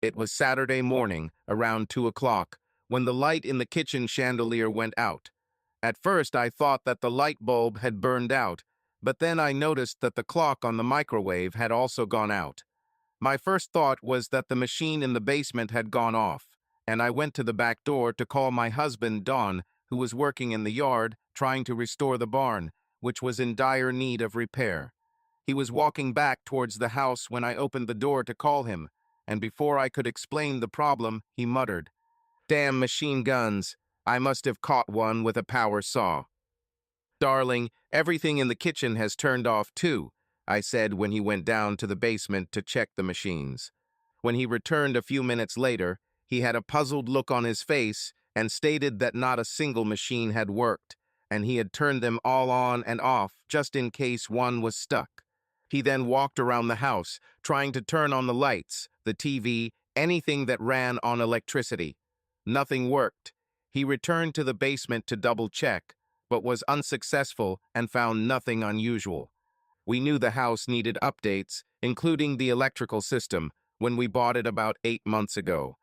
It was Saturday morning, around 2 o'clock, when the light in the kitchen chandelier went out. At first I thought that the light bulb had burned out, but then I noticed that the clock on the microwave had also gone out. My first thought was that the machine in the basement had gone off, and I went to the back door to call my husband, Don, who was working in the yard, trying to restore the barn, which was in dire need of repair. He was walking back towards the house when I opened the door to call him, and before I could explain the problem, he muttered, "Damn machine guns! I must have caught one with a power saw." "Darling, everything in the kitchen has turned off too," I said when he went down to the basement to check the machines. When he returned a few minutes later, he had a puzzled look on his face and stated that not a single machine had worked, and he had turned them all on and off just in case one was stuck. He then walked around the house, trying to turn on the lights, the TV, anything that ran on electricity. Nothing worked. He returned to the basement to double-check, but was unsuccessful and found nothing unusual. We knew the house needed updates, including the electrical system, when we bought it about 8 months ago.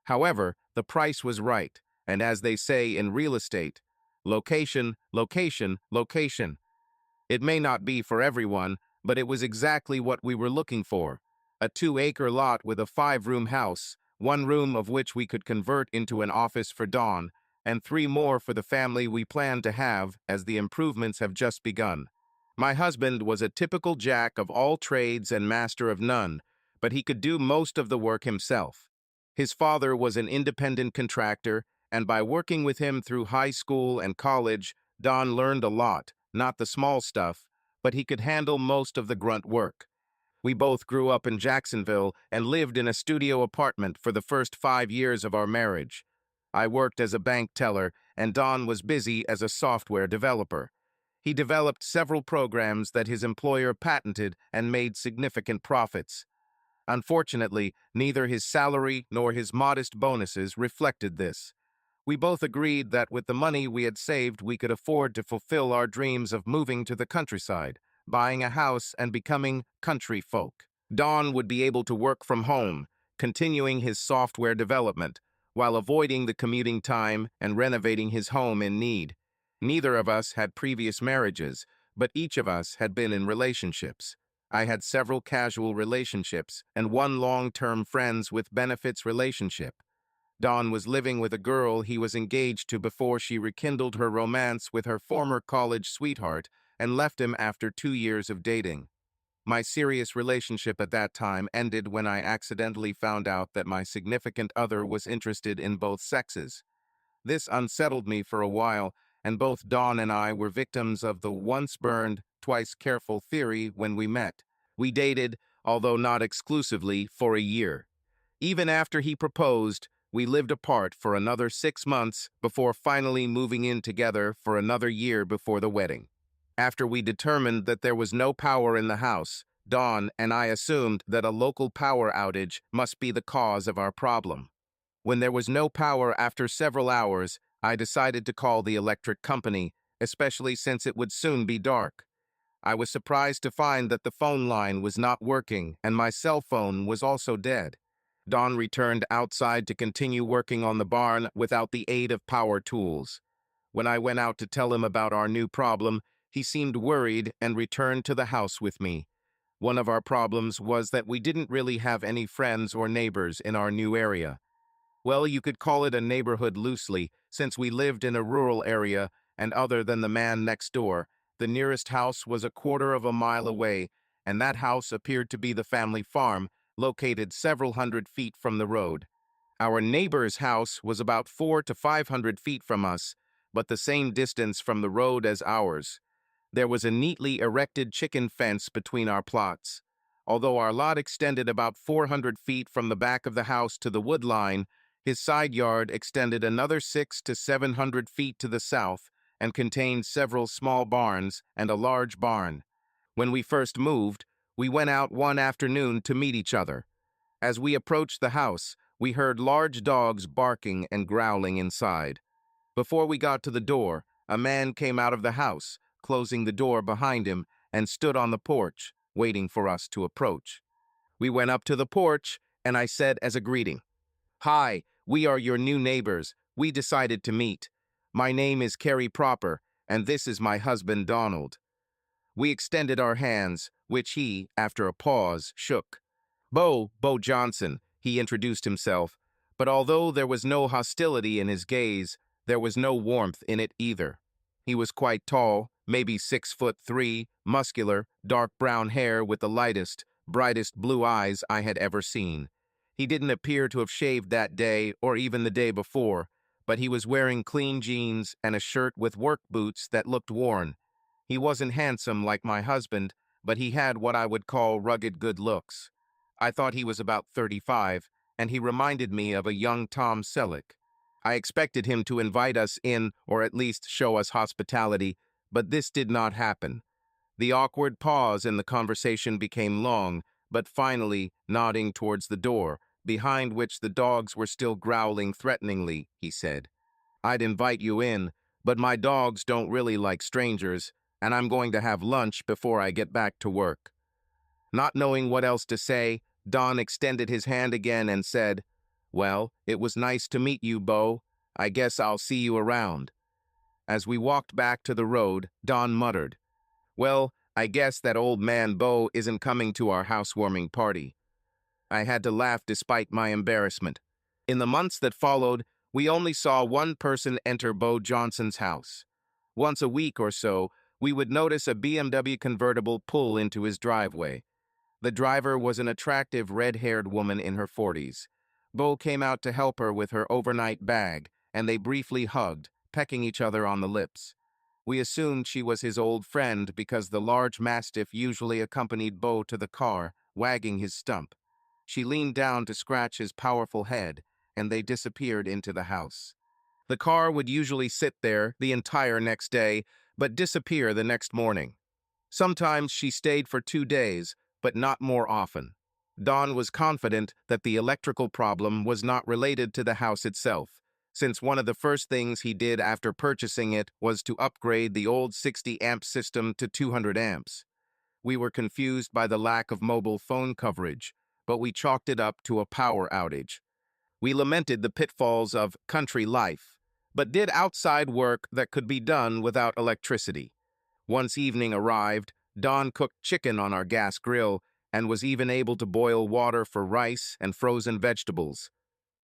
However, the price was right, and as they say in real estate, location, location, location. It may not be for everyone, but it was exactly what we were looking for. A 2-acre lot with a 5-room house, 1 room of which we could convert into an office for Dawn, and 3 more for the family we planned to have as the improvements have just begun. My husband was a typical jack of all trades and master of none, but he could do most of the work himself. His father was an independent contractor, and by working with him through high school and college, Don learned a lot, not the small stuff, but he could handle most of the grunt work. We both grew up in Jacksonville and lived in a studio apartment for the first 5 years of our marriage. I worked as a bank teller, and Don was busy as a software developer. He developed several programs that his employer patented and made significant profits. Unfortunately, neither his salary nor his modest bonuses reflected this. We both agreed that with the money we had saved, we could afford to fulfill our dreams of moving to the countryside, buying a house, and becoming country folk. Don would be able to work from home, continuing his software development, while avoiding the commuting time and renovating his home in need. Neither of us had previous marriages, but each of us had been in relationships. I had several casual relationships and 1 long-term friends with benefits relationship. Don was living with a girl he was engaged to before she rekindled her romance with her former college sweetheart and left him after 2 years of dating. My serious relationship at that time ended when I accidentally found out that my significant other was interested in both sexes. This unsettled me for a while, and both Dawn and I were victims of the once burned, twice careful theory when we met. We dated, although not exclusively, for a year. Even after he proposed, we lived apart for another 6 months before finally moving in together for another year before the wedding. After we determined that there was no power in the house, Dawn and I assumed that a local power outage must be the cause of our problem. When there was no power after several hours, I decided to call the electric company, especially since it would soon be dark. I was surprised to find that the phone line was not working and my cell phone was also dead. Don returned outside to continue working on the barn without the aid of power tools. When I went out to tell him about our new problem, he seemed worried and returned to the house with me. One of our problems was that we didn't really have any friends or neighbors in our new area. Well, you could call it a neighborhood loosely, since we lived in a rural area, and other than the man next door, the nearest house was a quarter of a mile away, and that house appeared to be the family farm, located several hundred feet from the road. Our neighbor's house was about 400 to 500 feet from us, but the same distance from the road as ours. There was a neatly erected chicken fence between our plots. Although our lot extended about 400 feet from the back of the house to the wood line, his side yard extended another 600 to 700 feet to the south and contained several small barns and a large barn. When we first moved, we went out one afternoon to meet each other. As we approached the house, we heard large dogs barking and growling inside. Before we got to the door, a man came out of the house, closing the door behind him, and stood on the porch, waiting for us to approach. We went up to the porch, and I said as a greeting, "Hi, we are your new neighbors. We decided to meet. My name is Carrie Proper, and this is my husband Donald." We extended our hands, which he, after a pause, shook. Bo Johnson, he introduced himself, but although there was no hostility in his gaze, there was no warmth in it either. He was quite tall, maybe 6'3", muscular, dark brown hair with the lightest, brightest blue eyes I had ever seen. He didn't appear to have shaved that day or even the day before, but he was wearing clean jeans and a shirt with work boots that looked worn. He wasn't handsome like my husband, but he had what I would call rugged good looks. I thought he was about 35, and he reminded me of a young Tom Selleck. I expected him to invite us in or at least show us hospitality, but this did not happen. The awkward pause in the conversation became long, but finally, nodding towards the door, behind which the dogs were still growling threateningly, he said, "I'd invite you in, but my dogs don't really like strangers, and I'm going to have lunch before I get back to work." Not knowing what else to say, Don extended his hand again and said, "Well, it was nice to meet you, Bo. I guess I'll see you around." As we walked back to the road, Don muttered, "Well, I guess that old man Bo isn't coming to our housewarming party." I had to laugh despite my embarrassment. In the months that followed, we only saw one person enter Bo Johnson's house. Once a week or so, we would notice a BMW convertible pull into his driveway. The driver was an attractive red-haired woman in her 40s. Bo came out to help her with her overnight bag, and they briefly hugged, pecking each other on the lips. We assumed she was his old friend because the large mastiff usually accompanied Bo to the car, wagging his stump. She leaned down to scratch his powerful head, and they disappeared into the house. The car would usually sit there the entire next day, but disappear the next morning. Sometimes she stayed for 2 days, but not more often. Don was confident that the electrical problem was not related to the house itself, since one of the first things he did after purchasing it was to upgrade the old 60-amp system to 200 amps. We were confused by the lack of mobile phone coverage, but we chalked it up to a power outage. We lamented the pitfalls of country life, but did outside work that could be done without electricity. Once evening arrived, Don cooked chicken on our gas grill and was even able to boil water for rice and frozen vegetables.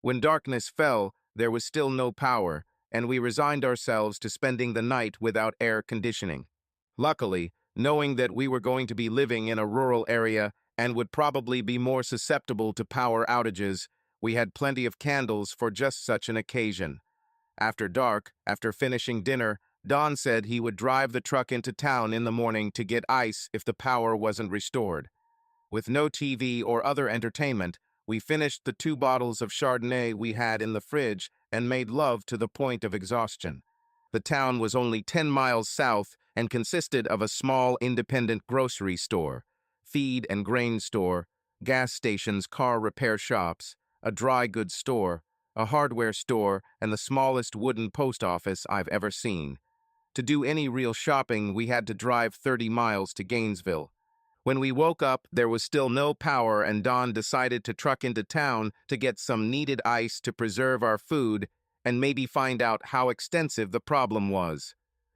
When darkness fell, there was still no power, and we resigned ourselves to spending the night without air conditioning. Luckily, knowing that we were going to be living in a rural area and would probably be more susceptible to power outages, we had plenty of candles for just such an occasion. After dark, after finishing dinner, Don said he would drive the truck into town in the morning to get ice if the power wasn't restored. With no TV or other entertainment, we finished the 2 bottles of Chardonnay we had in the fridge and made love to the point of exhaustion. The town was only 10 miles south and consisted of a small independent grocery store, feed and grain store, gas stations, car repair shops, a dry goods store, a hardware store, and the smallest wooden post office I've ever seen. To do any real shopping, we had to drive 30 miles to Gainesville. When we woke up, there was still no power, and Don decided to truck into town to get some needed ice to preserve our food and maybe find out how extensive the problem was.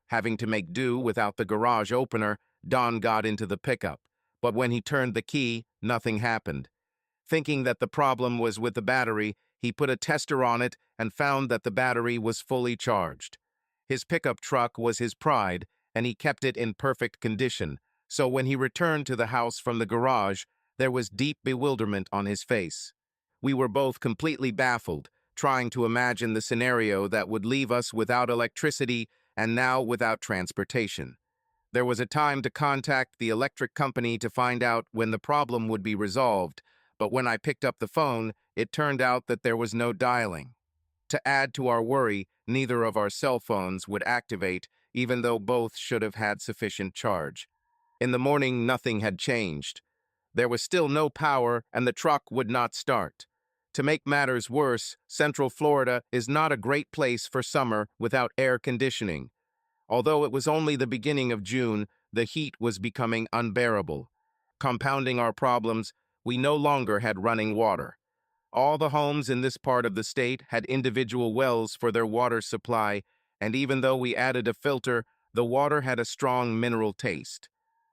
Having to make do without the garage opener, Don got into the pickup, but when he turned the key, nothing happened. Thinking that the problem was with the battery, he put a tester on it and found that the battery was fully charged. His pickup truck was his pride, and he kept it in perfect condition, so when he returned to the house from the garage, there was deep bewilderment on his face. We were both completely baffled, trying to imagine the scenario that would leave us without electricity and now without transportation. There was a time to contact the electric company to find out when the problem would be resolved, but when I picked up the phone, it turned out that there was no dialing. To add to our worry, neither of our cell phones would activate, even though both should have had sufficient charge. In the morning, nothing had changed. There was still no power, and the truck would not start. To make matters worse, Central Florida is not a great place for summer without air conditioning. Although it was only the beginning of June, the heat was becoming unbearable. Compounding our problems, we no longer had running water. All the homes in this part of the state had individual wells for their water supply, and even though we added a filter, the water had a strong mineral taste.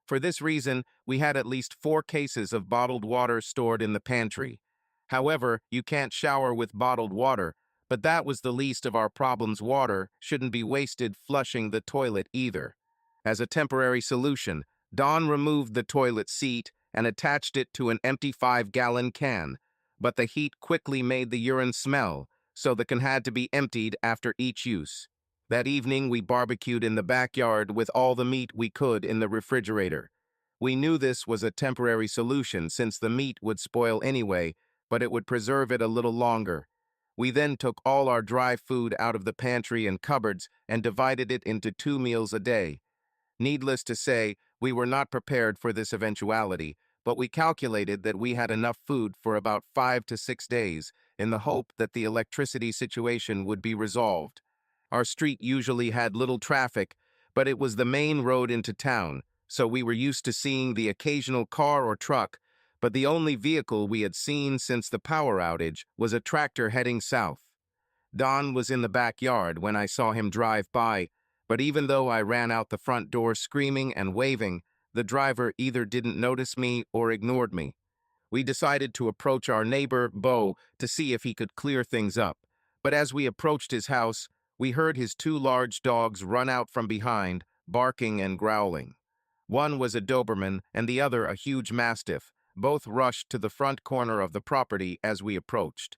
For this reason, we had at least 4 cases of bottled water stored in the pantry. However, you can't shower with bottled water, but that was the least of our problems. Water shouldn't be wasted flushing the toilet either. As a temporary solution, Don removed the toilet seat and attached it to an empty 5-gallon can, but the heat quickly made the urine smell, so the can had to be emptied after each use. That evening, we barbecued in the backyard with all the meat we could in the refrigerator. We knew this was a temporary solution since the meat would spoil anyway, but it would preserve it a little longer. We then took all our dry food out of the pantry and cupboards and divided it into 2 meals a day. Needless to say, we were not prepared for this eventuality, but we calculated that we had enough food for about 5 to 6 days, in the hope that the electricity situation would be resolved. Our street usually had little traffic, but it was the main road into town, so we were used to seeing the occasional car or truck, but the only vehicle we had seen since the power outage was a tractor heading south. Don was in the backyard when I saw him drive by, but even though I ran out the front door screaming and waving, the driver either didn't notice me or ignored me. We decided to approach our neighbor, Bo, to see if he could clear things up. But as we approached his house, we heard his 2 large dogs run out from behind, barking and growling. One was a Doberman and the other a huge Mastiff. Both rushed to the front corner of the property as we approached.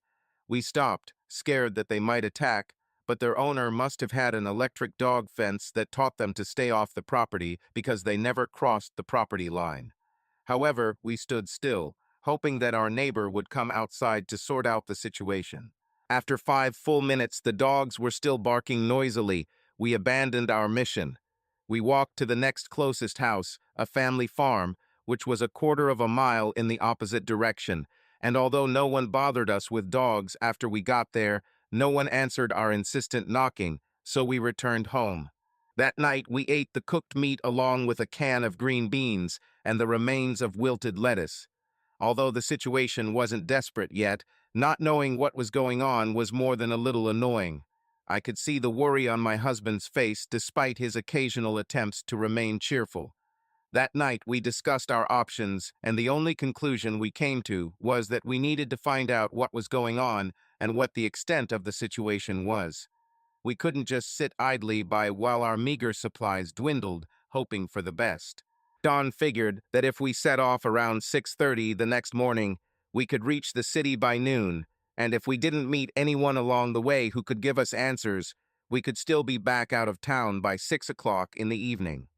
We stopped, scared that they might attack, but their owner must have had an electric dog fence that taught them to stay off the property because they never crossed the property line. However, we stood still, hoping that our neighbor would come outside to sort out the situation. After 5 full minutes, the dogs were still barking noisily. We abandoned our mission. We walked to the next closest house, a family farm, which was a quarter of a mile in the opposite direction, and although no one bothered us with dogs after we got there, no one answered our insistent knocking, so we returned home. That night, we ate the cooked meat along with a can of green beans and the remains of wilted lettuce. Although the situation wasn't desperate yet, not knowing what was going on was more than a little annoying. I could see the worry on my husband's face despite his occasional attempts to remain cheerful. That night, we discussed our options, and the only conclusion we came to was that we needed to find out what was going on and what the extent of the situation was. We couldn't just sit idly by while our meager supplies dwindled, hoping for the best. Don figured that if we set off around 6:30 the next morning, we could reach the city by noon, and if we didn't meet anyone along the way who could give us answers, we could still be back out of town by 6 o'clock in the evening.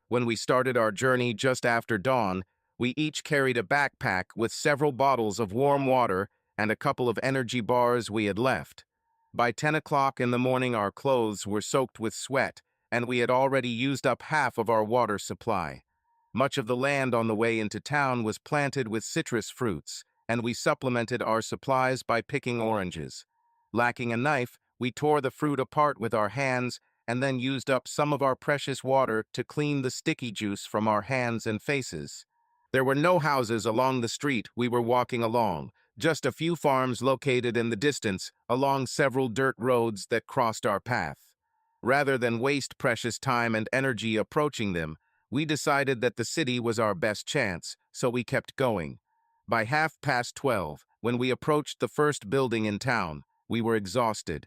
When we started our journey just after dawn, we each carried a backpack with several bottles of warm water and a couple of energy bars we had left. By 10 o'clock in the morning, our clothes were soaked with sweat, and we had already used up half of our water supply. Much of the land on the way into town was planted with citrus fruits, and we supplemented our supplies by picking oranges. Lacking a knife, we tore the fruit apart with our hands and then used up some of our precious water to clean the sticky juice from our hands and faces. There were no houses along the street we were walking along, just a few farms located in the distance along several dirt roads that crossed our path. Rather than waste precious time and energy approaching them, we decided that the city was our best chance, so we kept going. By 12:30, when we approached the first building in town, we were exhausted.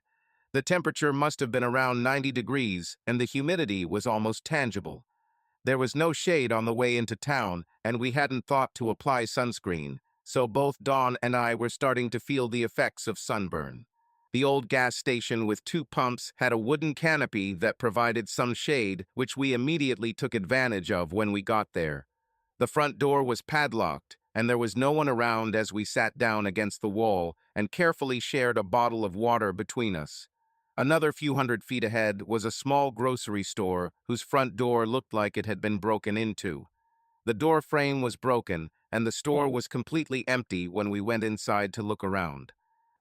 The temperature must have been around 90 degrees, and the humidity was almost tangible. There was no shade on the way into town, and we hadn't thought to apply sunscreen, so both Dawn and I were starting to feel the effects of sunburn. The old gas station with 2 pumps had a wooden canopy that provided some shade, which we immediately took advantage of when we got there. The front door was padlocked, and there was no one around as we sat down against the wall and carefully shared a bottle of water between us. Another few hundred feet ahead was a small grocery store whose front door looked like it had been broken into. The door frame was broken, and the store was completely empty when we went inside to look around.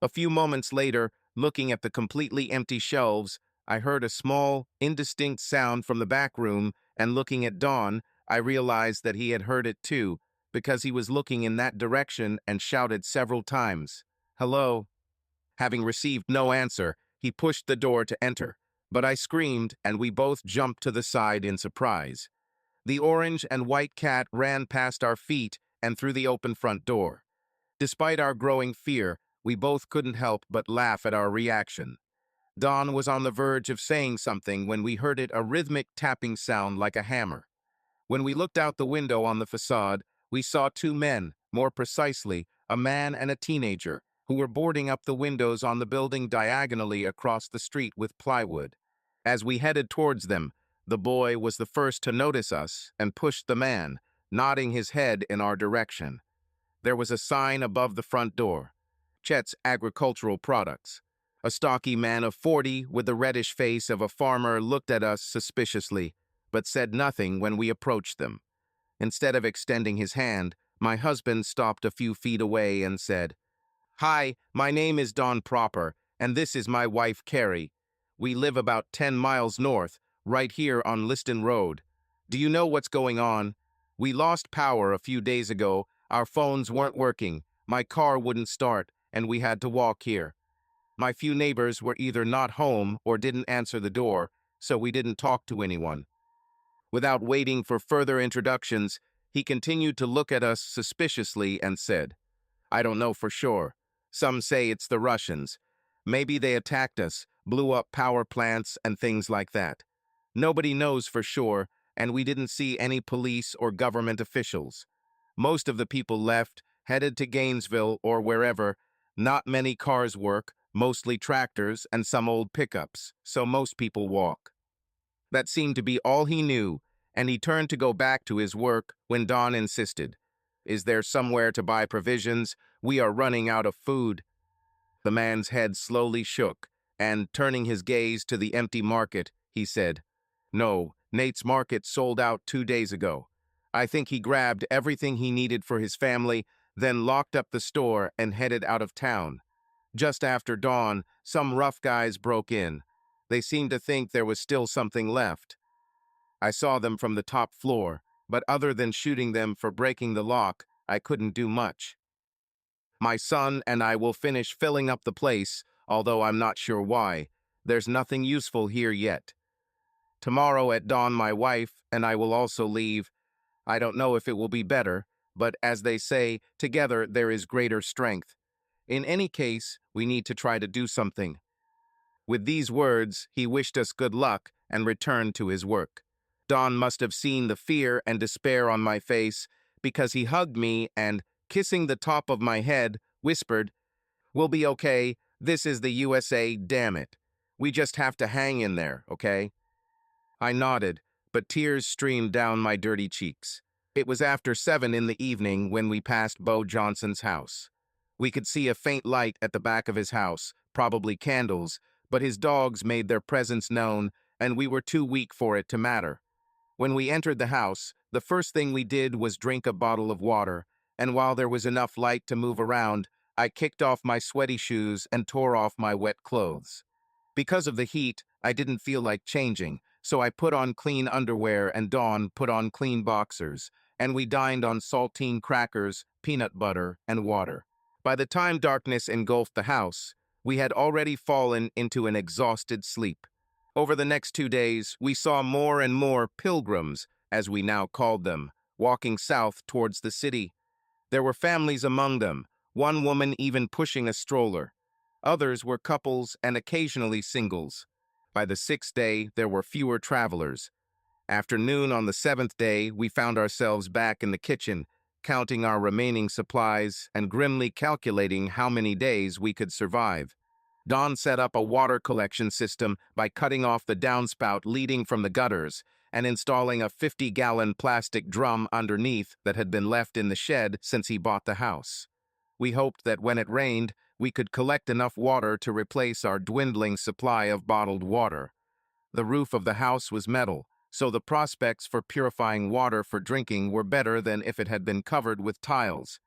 A few moments later, looking at the completely empty shelves, I heard a small, indistinct sound from the back room, and looking at Dawn, I realized that he had heard it too, because he was looking in that direction and shouted several times. Hello? Having received no answer, he pushed the door to enter, but I screamed and we both jumped to the side in surprise. The orange and white cat ran past our feet and through the open front door. Despite our growing fear, we both couldn't help but laugh at our reaction. Don was on the verge of saying something when we heard a rhythmic tapping sound like a hammer. When we looked out the window on the facade, we saw two men, more precisely, a man and a teenager, who were boarding up the windows on the building diagonally across the street with plywood. As we headed towards them, the boy was the first to notice us and pushed the man, nodding his head in our direction. There was a sign above the front door, Chet's Agricultural Products. A stocky man of 40 with the reddish face of a farmer looked at us suspiciously, but said nothing when we approached them. Instead of extending his hand, my husband stopped a few feet away and said, "Hi, my name is Don Proper, and this is my wife Carrie. We live about 10 miles north, right here on Liston Road. Do you know what's going on? We lost power a few days ago, our phones weren't working, my car wouldn't start, and we had to walk here. My few neighbors were either not home or didn't answer the door, so we didn't talk to anyone." Without waiting for further introductions, he continued to look at us suspiciously and said, "I don't know for sure. Some say it's the Russians. Maybe they attacked us, blew up power plants and things like that. Nobody knows for sure, and we didn't see any police or government officials. Most of the people left, headed to Gainesville or wherever. Not many cars work, mostly tractors and some old pickups, so most people walk." That seemed to be all he knew, and he turned to go back to his work when Don insisted, "Is there somewhere to buy provisions? We are running out of food." The man's head slowly shook, and, turning his gaze to the empty market, he said, "No, Nate's market sold out 2 days ago. I think he grabbed everything he needed for his family, then locked up the store and headed out of town. Just after dawn, some rough guys broke in. They seemed to think there was still something left. I saw them from the top floor, but other than shooting them for breaking the lock, I couldn't do much. My son and I will finish filling up the place, although I'm not sure why. There's nothing useful here yet. Tomorrow at dawn my wife and I will also leave. I don't know if it will be better, but as they say, together there is greater strength. In any case, we need to try to do something." With these words, he wished us good luck and returned to his work. Don must have seen the fear and despair on my face because he hugged me and, kissing the top of my head, whispered, "We'll be okay. This is the USA, damn it. We just have to hang in there, okay?" I nodded, but tears streamed down my dirty cheeks. It was after 7 in the evening when we passed Bo Johnson's house. We could see a faint light at the back of his house, probably candles, but his dogs made their presence known, and we were too weak for it to matter. When we entered the house, the first thing we did was drink a bottle of water, and while there was enough light to move around, I kicked off my sweaty shoes and tore off my wet clothes. Because of the heat, I didn't feel like changing, so I put on clean underwear and Dawn put on clean boxers, and we dined on saltine crackers, peanut butter, and water. By the time darkness engulfed the house, we had already fallen into an exhausted sleep. Over the next 2 days, we saw more and more pilgrims, as we now called them, walking south towards the city. There were families among them, one woman even pushing a stroller. Others were couples and occasionally singles. By the 6th day, there were fewer travelers. After noon on the 7th day, we found ourselves back in the kitchen, counting our remaining supplies and grimly calculating how many days we could survive. Don set up a water collection system by cutting off the downspout leading from the gutters and installing a 50-gallon plastic drum underneath that had been left in the shed since he bought the house. We hoped that when it rained, we could collect enough water to replace our dwindling supply of bottled water. The roof of the house was metal, so the prospects for purifying water for drinking were better than if it had been covered with tiles.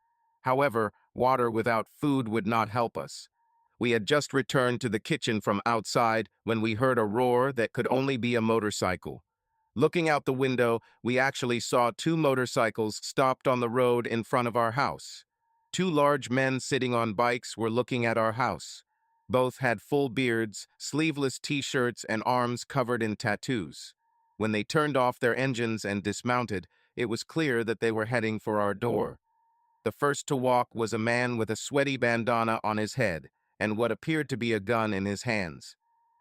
However, water without food would not help us. We had just returned to the kitchen from outside when we heard a roar that could only be a motorcycle. Looking out the window, we actually saw 2 motorcycles stopped on the road in front of our house. Two large men sitting on bikes were looking at our house. Both had full beards, sleeveless t-shirts, and arms covered in tattoos. When they turned off their engines and dismounted, it was clear that they were heading for our door. The first to walk was a man with a sweaty bandana on his head and what appeared to be a gun in his hands.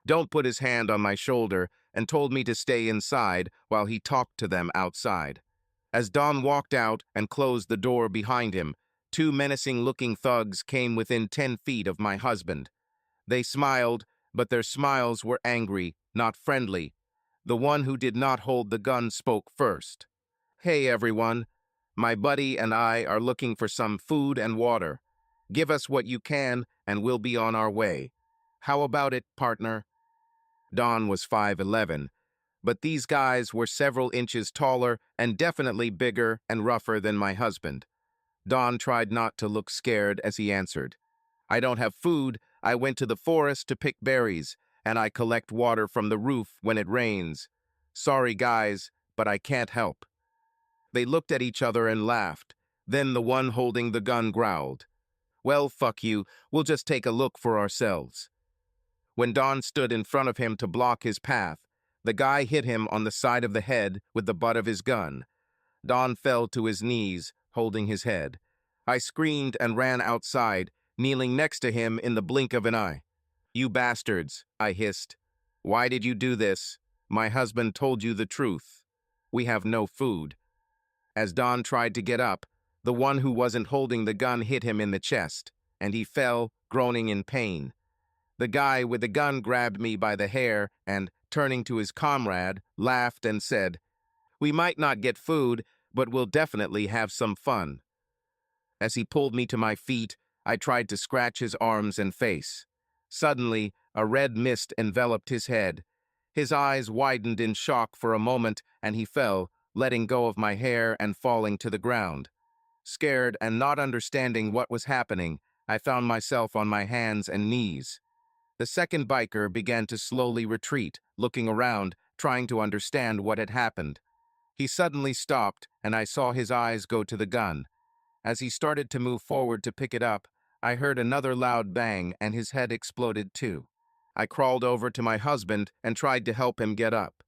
Don't put his hand on my shoulder and told me to stay inside while he talked to them outside. As Don walked out and closed the door behind him, two menacing-looking thugs came within 10 feet of my husband. They smiled, but their smiles were angry, not friendly. The one who did not hold the gun spoke first. "Hey, everyone. My buddy and I are looking for some food and water. Give us what you can, and we'll be on our way. How about it, partner?" Don was 5'11", but these guys were several inches taller and definitely bigger and rougher than my husband. Don tried not to look scared as he answered, "I don't have food. I went to the forest to pick berries, and I collect water from the roof when it rains. Sorry, guys, but I can't help." They looked at each other and laughed. Then the one holding the gun growled, "Well, fuck you. We'll just take a look for ourselves." When Don stood in front of him to block his path, the guy hit him on the side of the head with the butt of his gun. Don fell to his knees, holding his head. I screamed and ran outside, kneeling next to him in the blink of an eye. "You bastards," I hissed. "Why did you do this? My husband told you the truth. We have no food." As Don tried to get up, the one who wasn't holding the gun hit him in the chest, and he fell, groaning in pain. The guy with the gun grabbed me by the hair and, turning to his comrade, laughed and said, "We might not get food, but we'll definitely have some fun." As he pulled me to my feet, I tried to scratch his arms and face. Suddenly, a red mist enveloped his head. His eyes widened in shock for a moment, and he fell, letting go of my hair and falling to the ground. Scared and not understanding what was happening, I found myself on my hands and knees. The second biker began to slowly retreat, looking around, trying to understand what had happened. He suddenly stopped, and I saw his eyes go to the gun. As he started to move forward to pick it up, I heard another loud bang, and his head exploded too. I crawled over to my husband and tried to help him get up.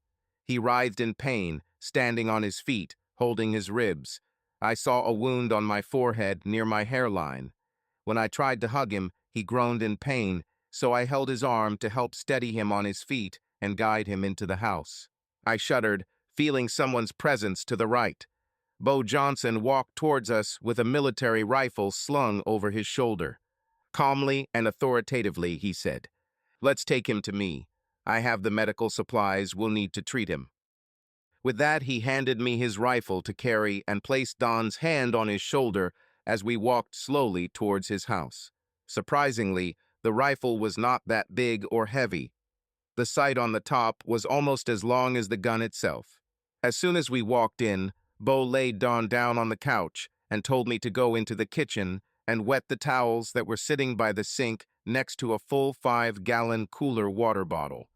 He writhed in pain, standing on his feet, holding his ribs. I saw a wound on my forehead near my hairline. When I tried to hug him, he groaned in pain, so I held his arm to help steady him on his feet and guide him into the house. I shuddered, feeling someone's presence to the right. Bo Johnson walked towards us with a military rifle slung over his shoulder. Calmly and authoritatively, he said, "Let's take him to me. I have the medical supplies we'll need to treat him." With that, he handed me his rifle to carry and placed Don's hand on his shoulder as we walked slowly towards his house. Surprisingly, the rifle was not that big or heavy. The sight on the top was almost as long as the gun itself. As soon as we walked in, Bo laid Don down on the couch and told me to go into the kitchen and wet the towels that were sitting by the sink next to a full 5-gallon cooler water bottle.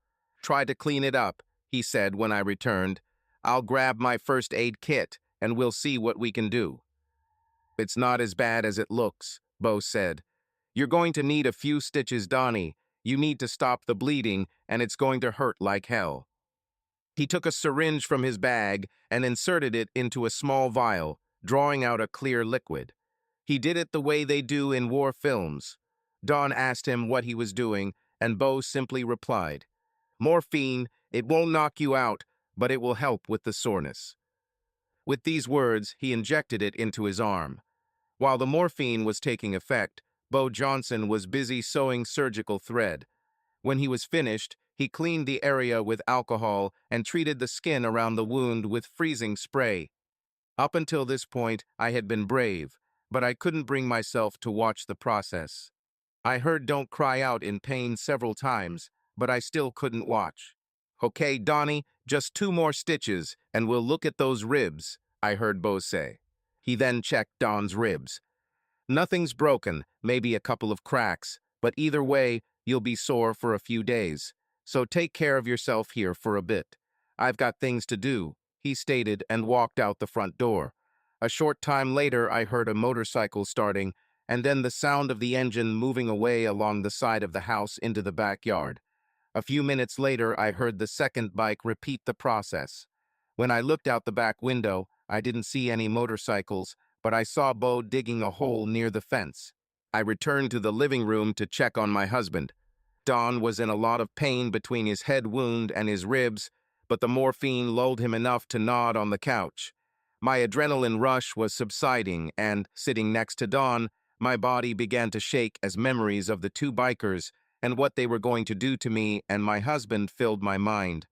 "Try to clean it up," he said when I returned. "I'll grab my first aid kit and we'll see what we can do." "It's not as bad as it looks," Bo said. "You're going to need a few stitches, Donnie. You need to stop the bleeding, and it's going to hurt like hell." He took a syringe from his bag and inserted it into a small vial, drawing out a clear liquid. He did it the way they do in war films. Don asked him what he was doing, and Bo simply replied, "Morphine, it won't knock you out, but it will help with the soreness." With these words, he injected it into his arm. While the morphine was taking effect, Bo Johnson was busy sewing surgical thread. When he was finished, he cleaned the area with alcohol and treated the skin around the wound with freezing spray. Up until this point, I had been brave, but I couldn't bring myself to watch the process. I heard "don't cry out" in pain several times, but I still couldn't watch. "Okay, Donnie, just 2 more stitches, and we'll look at those ribs," I heard Bo say. He then checked Don's ribs. "Nothing's broken, maybe a couple of cracks, but either way, you'll be sore for a few days. So take care of yourself here for a bit. I've got things to do," he stated and walked out the front door. A short time later, I heard a motorcycle starting, and then the sound of the engine moving away along the side of the house into the backyard. A few minutes later, I heard the second bike repeat the process. When I looked out the back window, I didn't see any motorcycles, but I saw Bo digging a hole near the fence. I returned to the living room to check on my husband. Don was in a lot of pain between his head wound and his ribs, but the morphine lulled him enough to nod on the couch. My adrenaline rush was subsiding, and, sitting next to Don, my body began to shake as memories of the two bikers and what they were going to do to me and my husband filled my mind.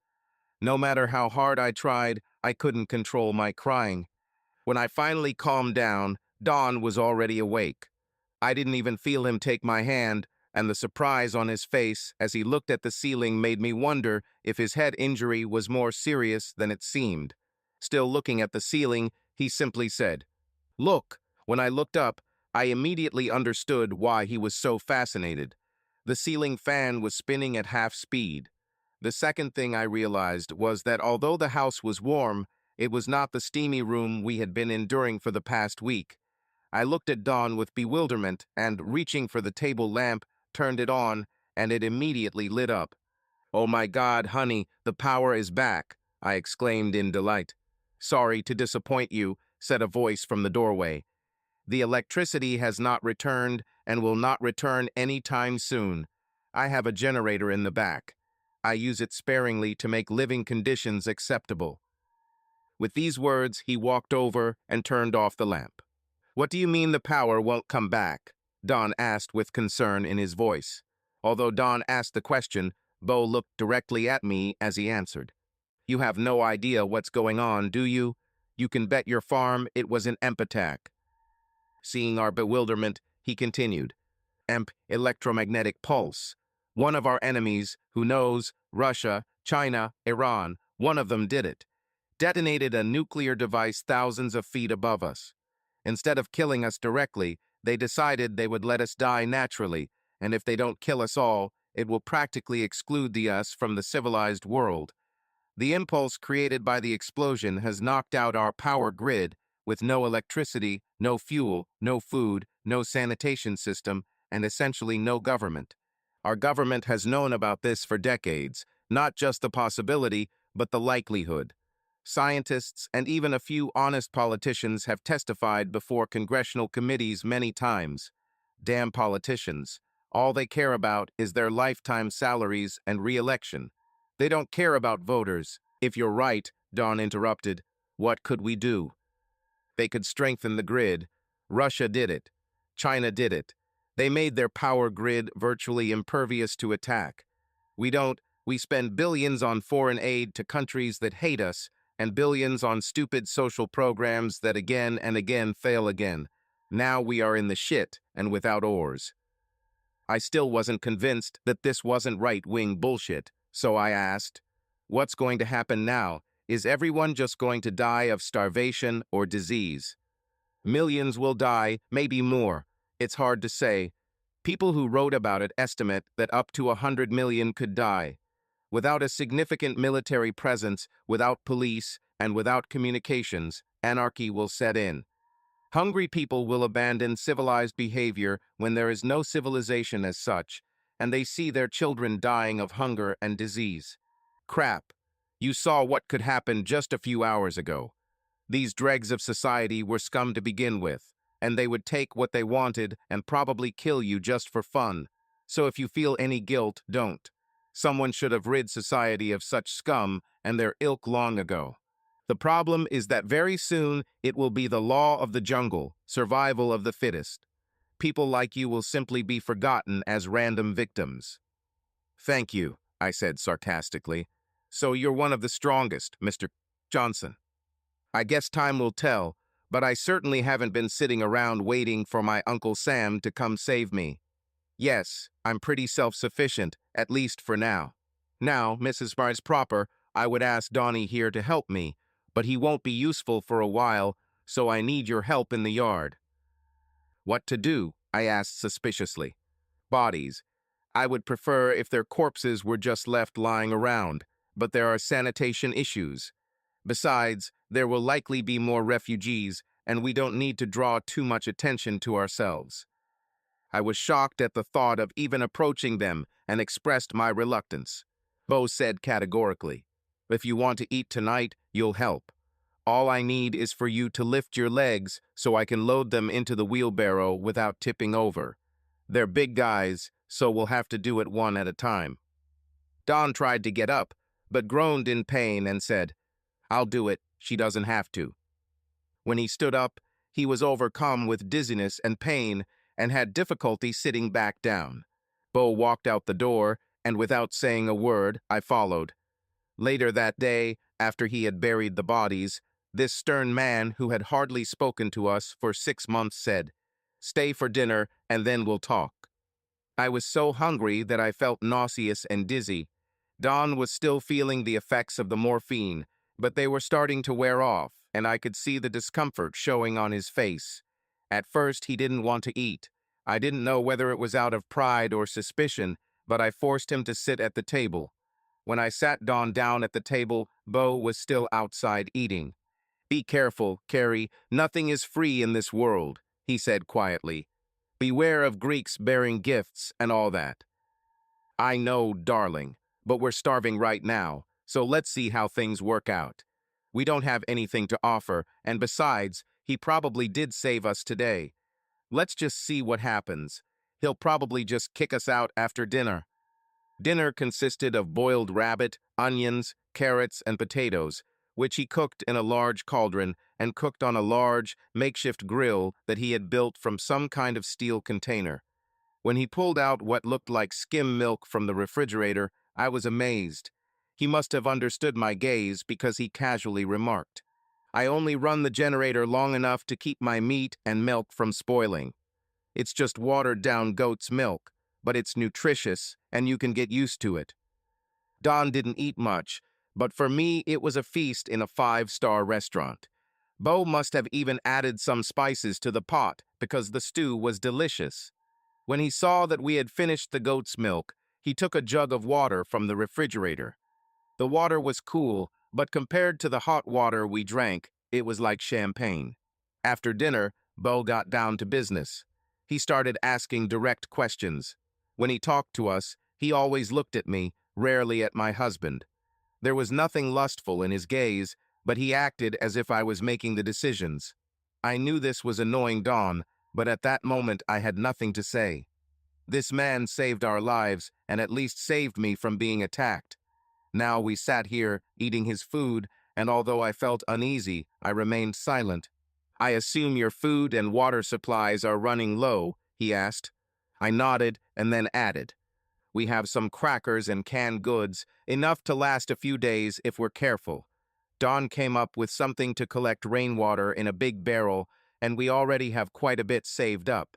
No matter how hard I tried, I couldn't control my crying. When I finally calmed down, Don was already awake. I didn't even feel him take my hand, and the surprise on his face as he looked at the ceiling made me wonder if his head injury was more serious than it seemed. Still looking at the ceiling, he simply said, "Look." When I looked up, I immediately understood why he was so fascinated. The ceiling fan was spinning at half speed. The second thing I realized was that although the house was warm, it was not the steamy room we had been enduring for the past week. I looked at Dawn with bewilderment and, reaching for the table lamp, turned it on, and it immediately lit up. "Oh my God, honey, the power is back," I exclaimed in delight. "Sorry to disappoint you," said a voice from the doorway. "The electricity has not returned and will not return any time soon. I have a generator in the back. I use it sparingly to make living conditions acceptable." With these words, he walked over and turned off the lamp. "What do you mean the power won't come back?" Don asked with concern in his voice. Although Don asked the question, Bo looked directly at me as he answered. "You have no idea what's going on, do you? You can bet your farm it was an EMP attack." Seeing our bewilderment, he continued. "EMP, electromagnetic pulse. One of our enemies, who knows, Russia, China, Iran, one of them did it. Detonated a nuclear device thousands of feet above us. Instead of killing us directly, they decided they would let us die naturally, and if they don't kill us all, it will practically exclude us from the civilized world. The impulse created by the explosion has knocked out our power grid with no electricity, no fuel, no food, no sanitation system, and essentially no government. Our government has known about this for decades, not just the possibility, but the likelihood. Scientists and even a few honest politicians have testified before congressional committees many times. Damn politicians. All they care about is their lifetime salaries and re-election. They don't care about voters. If you're right, Dawn interrupted, what could we do? They could strengthen the grid. Russia did it. China did it. They made their power grid virtually impervious to attack. We spend billions on foreign aid to countries that hate us, and billions on stupid social programs that again and again fail again. Now we are in the shit and without oars. I still wasn't convinced that this wasn't right-wing bullshit, so I asked, what's going to happen now? Is everyone just going to die of starvation or disease? Millions will die, maybe more. It's hard to say. People who wrote about it estimate that up to 100 million could die. Without a significant military presence, without police, and without communications, anarchy will set in. Hungry people will abandon civilized behavior when there is no civilization as such, and they see their children dying of hunger and disease. Crap. You saw what could happen just a few hours ago. These dregs of society were scum to begin with, and they would take what they wanted and probably kill you just for fun. So if you feel any guilt, don't. Someone should have rid society of such scum and their ilk long ago. The problem is that very soon it will be the law of the jungle, survival of the fittest. People like you will simply be forgotten as random victims. Thank you, I said sarcastically. So you're one of the strongest, Mr. Johnson. I guess time will tell, but I certainly haven't been sitting around waiting for my Uncle Sam to come save me. Yes, I'm pretty self-sufficient, at least for now. Now, Mrs. Barnes proper, I would ask Donnie here to help me, but he won't be useful for a while, so I need your help in the yard. What to do? I asked suspiciously. Bodies. I would prefer if their corpses were just left lying around, but there are sanitation issues. Besides, there will likely be more refugees, and we don't need to draw too much attention to ourselves. I was shocked at the thought of even approaching them and expressed my reluctance. Bo said categorically, "If you want to eat tonight, you'll help. All I need is for you to lift your legs so I can load them into the wheelbarrow without tipping over. They're big guys, so we'll have to do it one at a time." Don tried to get up, but groaned in pain and said, "I'll do it. She doesn't have to." When he stood up, he was overcome with dizziness and pain and had difficulty sitting back down. Bo walked out the door, and without saying a word, I followed. Later that day, after he had buried the bodies, this stern man who had hardly spoken to us for 6 months said, "Stay for dinner, and then we'll talk." I was so hungry that I felt nauseous and dizzy. Don was still feeling the effects of the morphine, but they were starting to wear off, and I could see the discomfort showing on his face. At first, he didn't want to eat. I didn't know whether it was out of pride or suspicion, but I forced him to sit at the table. When I sat Don down at the table, Bo was still outside eating. "Be careful, Carrie. Nothing is free in this world," he said quietly. "Beware of Greeks bearing gifts and all that." "I know, darling, but we're starving right now, so let's see how things work out. We don't have anything to offer, and besides, he probably did save us today. Let's just see what happens. He'll probably just kick us out after dinner." Dinner consisted of boiled rabbit, onions, carrots, and potatoes, which he cooked in a large cauldron and cooked on a large, makeshift grill that he had built from some kind of steel container. When he pulled out what looked like skim milk from the refrigerator, I was amazed. He must have understood my gaze because he casually remarked, "I only run the generator long enough to keep my meat and milk from spoiling. It's just watered-down goat's milk, but it's nutritious and you can get used to it." Don didn't eat much, but for me it was a feast in a 5-star restaurant. Bo must have even added some spices to the pot because the stew was delicious. When he saw that we had finished the goat's milk, he took a jug of water from the refrigerator. The water was cool, but compared to the hot water we drank, it was like champagne. After dinner, Bo got down to business. He started asking direct questions. When he talked to us, he always looked at me, rarely at my husband. There was nothing lustful in his gaze, but he acted as if I was making the decisions. I knew this was annoying Don, but at that moment I had nothing to say. This man saved our lives and at least saved me from being attacked. Now we sat here, eating his food, and although I felt uneasy, I remained silent. "I assume your food and water supplies are running low," he asked. I nodded and then added, "We have some crackers and canned goods, enough to last a few days if we're careful." Don came up with something to collect rainwater in a big barrel, and we already have quite a bit saved up.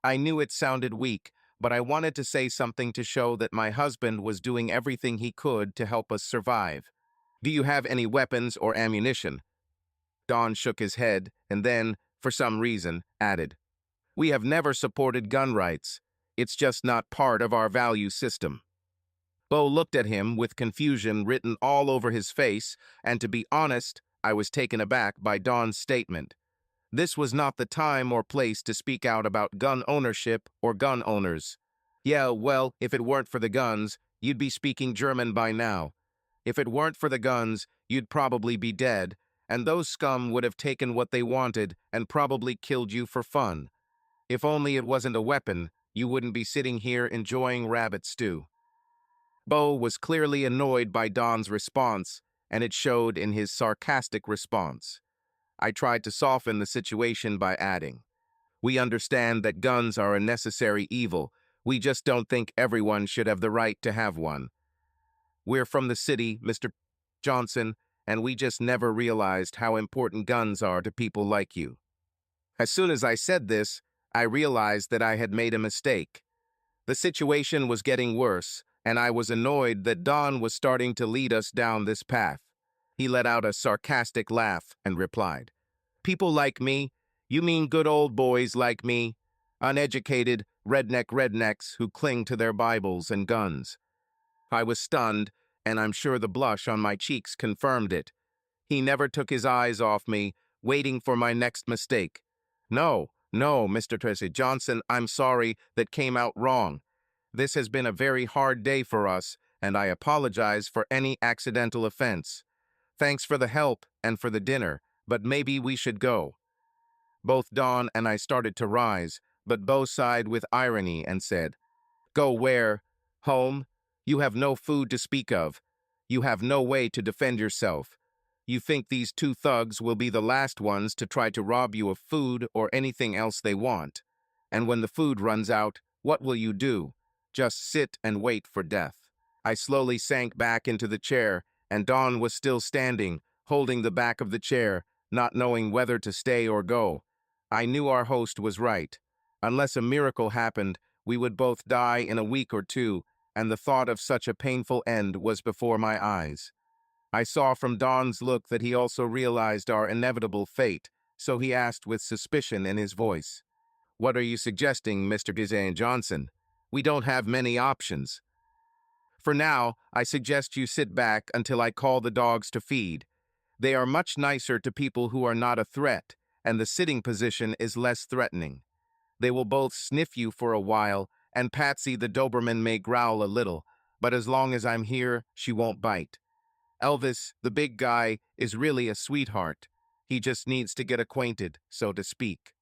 I knew it sounded weak, but I wanted to say something to show that my husband was doing everything he could to help us survive. "Do you have any weapons or ammunition?" Don shook his head and then, for some reason, added, "We have never supported gun rights. It's just not part of our value system." Bo looked at him with confusion written all over his face, and to be honest, I was taken aback by Don's statement. This was not the time or place to speak out about gun ownership or gun owners. "Yeah, well, if it weren't for the guns, you'd be speaking German by now. If it weren't for the guns, you'd probably be dead, and those scum would have taken what they wanted and probably killed you for fun. If only it wasn't a weapon, you wouldn't be sitting here enjoying rabbit stew." Bo was clearly annoyed by Don's response, and it showed in his sarcastic response. I tried to soften the situation by adding, "We understand that guns are a necessary evil. We just don't think everyone should have the right to have one. We're from the city, Mr. Johnson, and we just never realized how important guns are to people like you." As soon as I said this, I realized that I had made a mistake. The situation was getting worse, and I was annoyed that Don was starting to lead us down this path. He let out a sarcastic laugh and replied, "People like me? You mean good old boys like me? Uneducated, rednecks who cling to their Bibles and guns." I was stunned, and I'm sure the blush on my cheeks confirmed it. He never took his eyes off me, waiting for my next mistake. "No, No, Mr. Tracy Johnson, I'm sorry that came out wrong. This has been a very hard day for us, and I apologize for any accidental offense. Thanks for the help and for the dinner, but maybe we should go. Both Dawn and I started to rise, but Bo sighed with irony and said, Go where? Home? You have no food to speak of. You have no way to defend yourself. You think these two thugs will be the last ones to try to rob you of food or anything else they want. And when the food runs out, what will you do? Just sit and wait for death. I slowly sank back into the chair, and Dawn was still standing, holding the back of the chair, not knowing whether to stay or go. I knew our host was right. Unless a miracle happened, we would both die in a week or two, and the thought of such a painful end was before my eyes. I saw from Don's look that he also realized our inevitable fate, so he asked with suspicion in his voice, What are you suggesting, Mr. Gizane Johnson? We don't have many options. For now, I suggest you sit back until I call the dogs to feed. They are much nicer to people who are not a threat, and the sitting position is less threatening. They will both sniff you for a while, and Patsy the Doberman may growl a little, but as long as I'm here, she won't bite. Elvis, the big guy, is really a sweetheart. He just needs to get acquainted, so to speak.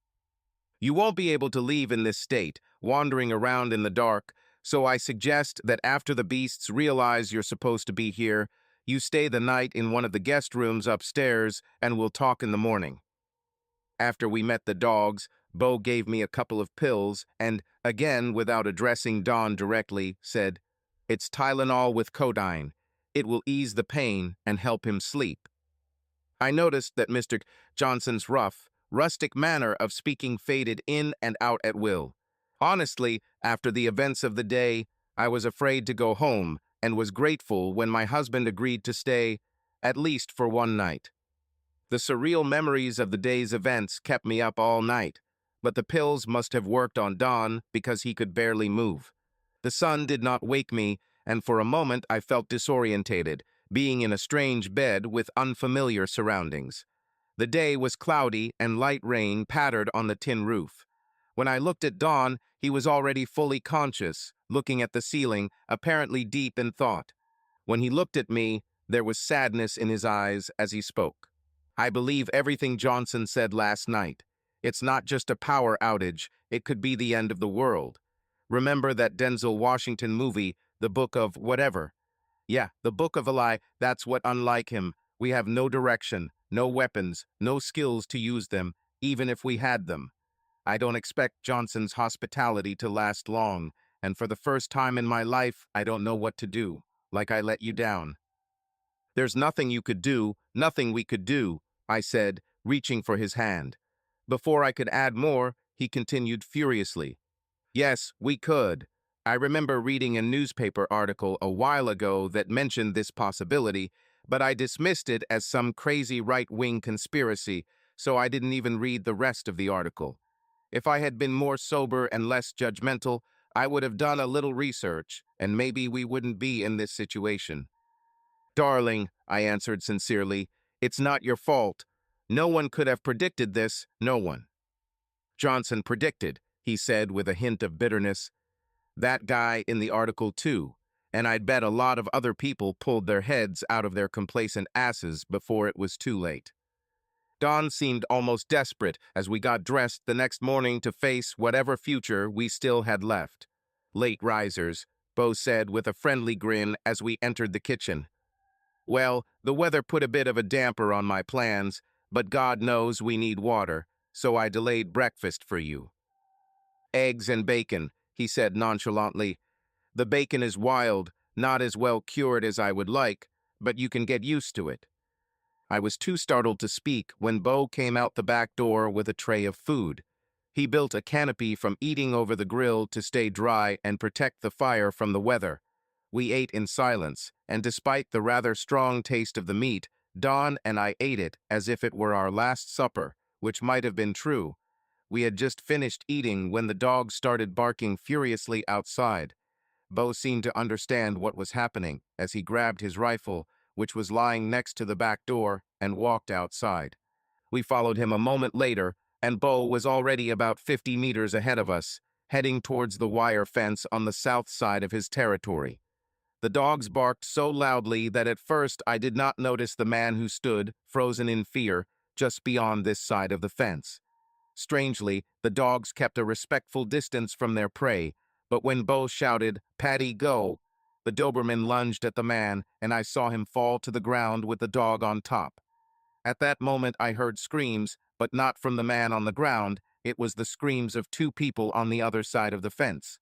You won't be able to leave in this state, wandering around in the dark, so I suggest that after the beasts realize you're supposed to be here, you stay the night in one of the guest rooms upstairs and we'll talk in the morning. After we met the dogs, Bo gave me a couple of pills and, again without addressing Don directly, said, It's Tylenol with codeine. It will ease the pain and help him sleep. I noticed that Mr. Johnson's rough, rustic manner of speaking faded in and out at will. Honestly, after the events of the day, I was afraid to go home and was grateful when my husband agreed to stay, at least for one night. The surreal memories of the day's events kept me up all night, but the pills must have worked on Don because he could barely move. The sun did not wake me, and for a moment I felt disorientated, being in a strange bed with unfamiliar surroundings. The day was cloudy and light rain pattered on the tin roof. When I looked at Don, he was already fully conscious, looking at the ceiling, apparently deep in thought. When he looked at me, there was sadness in his eyes as he spoke. I believe everything Johnson said last night. It's not just a power outage, it could be the end of the world. Remember that Denzel Washington movie, The Book of Whatever? Yeah, The Book of Eli, that's what unlike him. We have no direction, no weapons, no skills to use them, even if we had them. I don't expect Johnson's hospitality to last long, and for the first time in my life, I don't know what to do, like I let you down. There's nothing you could do, nothing we could do, I said, reaching for his hand. Before I could add more, he continued furiously. Yes, we could. I remember reading a newspaper article a while ago that mentioned this possibility, but I dismissed it as some crazy right-wing conspiracy, so I didn't even read the rest of the article. If I had been more sober and less judgmental, I would have done a little research, and maybe we wouldn't be in this situation. Darling, I answered sincerely, it's not your fault. No one could have predicted this, no one. Johnson predicted, he said with a hint of bitterness. That guy in the article too, and I'd bet a lot of other people pulled their heads out of their complacent asses before it was too late. Don seemed almost desperate as we got dressed the next morning to face whatever future we still had left. Late risers, Bo said with a friendly grin as we entered the kitchen. Well, the weather put a bit of a damper on my plans, but God knows we need water, so I delayed breakfast for you. Eggs and bacon, he said nonchalantly. The bacon is wild, not as well cured as I would like, but you can get used to it. I was too startled to speak when Bo came out the back door with a tray of food. He built a canopy from eating over the grill to stay dry and protect the fire from the weather. We ate in silence, and despite the rather strong taste of the meat, Don and I ate it as if it were our last supper, which might have been true. We had just finished eating when the dog started barking furiously outside. Bo seemed to understand what was happening as he grabbed his rifle, which was lying next to the back door, and walked outside. We followed him a moment later, and Bo was already about 50 meters ahead of us, heading towards the wire fence on the south side of his territory. The dogs barked so loudly that at first I did not notice the man who stood, frozen in fear, just beyond this side of the fence. Strangely, the dogs kept a respectful distance from their prey, but when Bo shouted, "Paddy, go!" the Doberman lunged at the man, and I saw him fall to the ground with the dog on top. At that moment I heard screams, but not from the man on the ground. It was the screams of two people on the other side of the fence.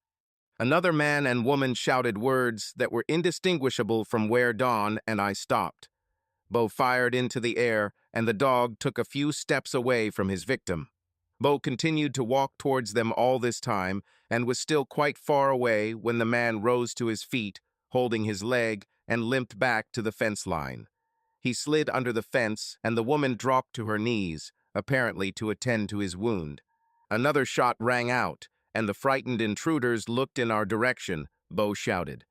Another man and woman shouted words that were indistinguishable from where Dawn and I stopped. Bo fired into the air, and the dog took a few steps away from his victim. Bo continued to walk towards them all this time, and was still quite far away when the man rose to his feet, holding his leg, and limped back to the fence line. He slid under the fence, and the woman dropped to her knees, apparently to attend to his wound. Another shot rang out, and the frightened intruders looked in our direction. Bo shouted,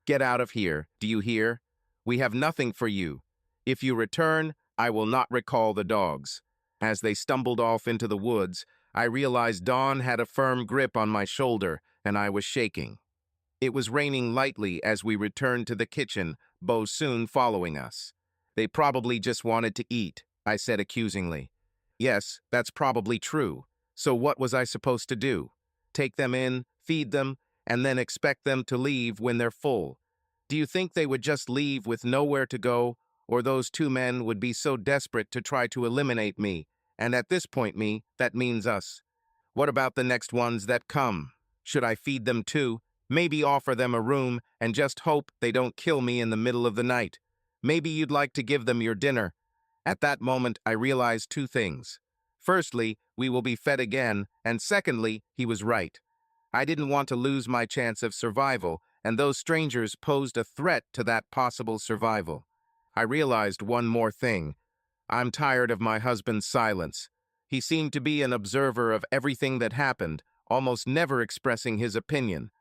"Get out of here, do you hear? We have nothing for you. If you return, I will not recall the dogs." As they stumbled off into the woods, I realized Dawn had a firm grip on my shoulder, and I was shaking. It was raining lightly as we returned to the kitchen, Bo soon following us. "They probably just wanted to eat," I said accusingly. "Yes, that's probably true. So what was I supposed to do? Take them in, feed them, and then expect them to leave when they're full? Do you think they would just leave with nowhere to go, or those two men would be so desperate to try to eliminate me, and at this point that means us? What about the next ones that come? Should I feed them too? Maybe offer them a room and just hope they don't kill me in the middle of the night? Maybe you'd like to give them your dinner." At that moment, I realized two things. Firstly, we will be fed again, and secondly, he was right. I didn't want to lose my chance of survival, and those strangers posed a threat to that possible survival. I realized one more thing. I'm tired of my husband's silence. He seemed to be an observer of everything that happened, almost never expressing his opinion.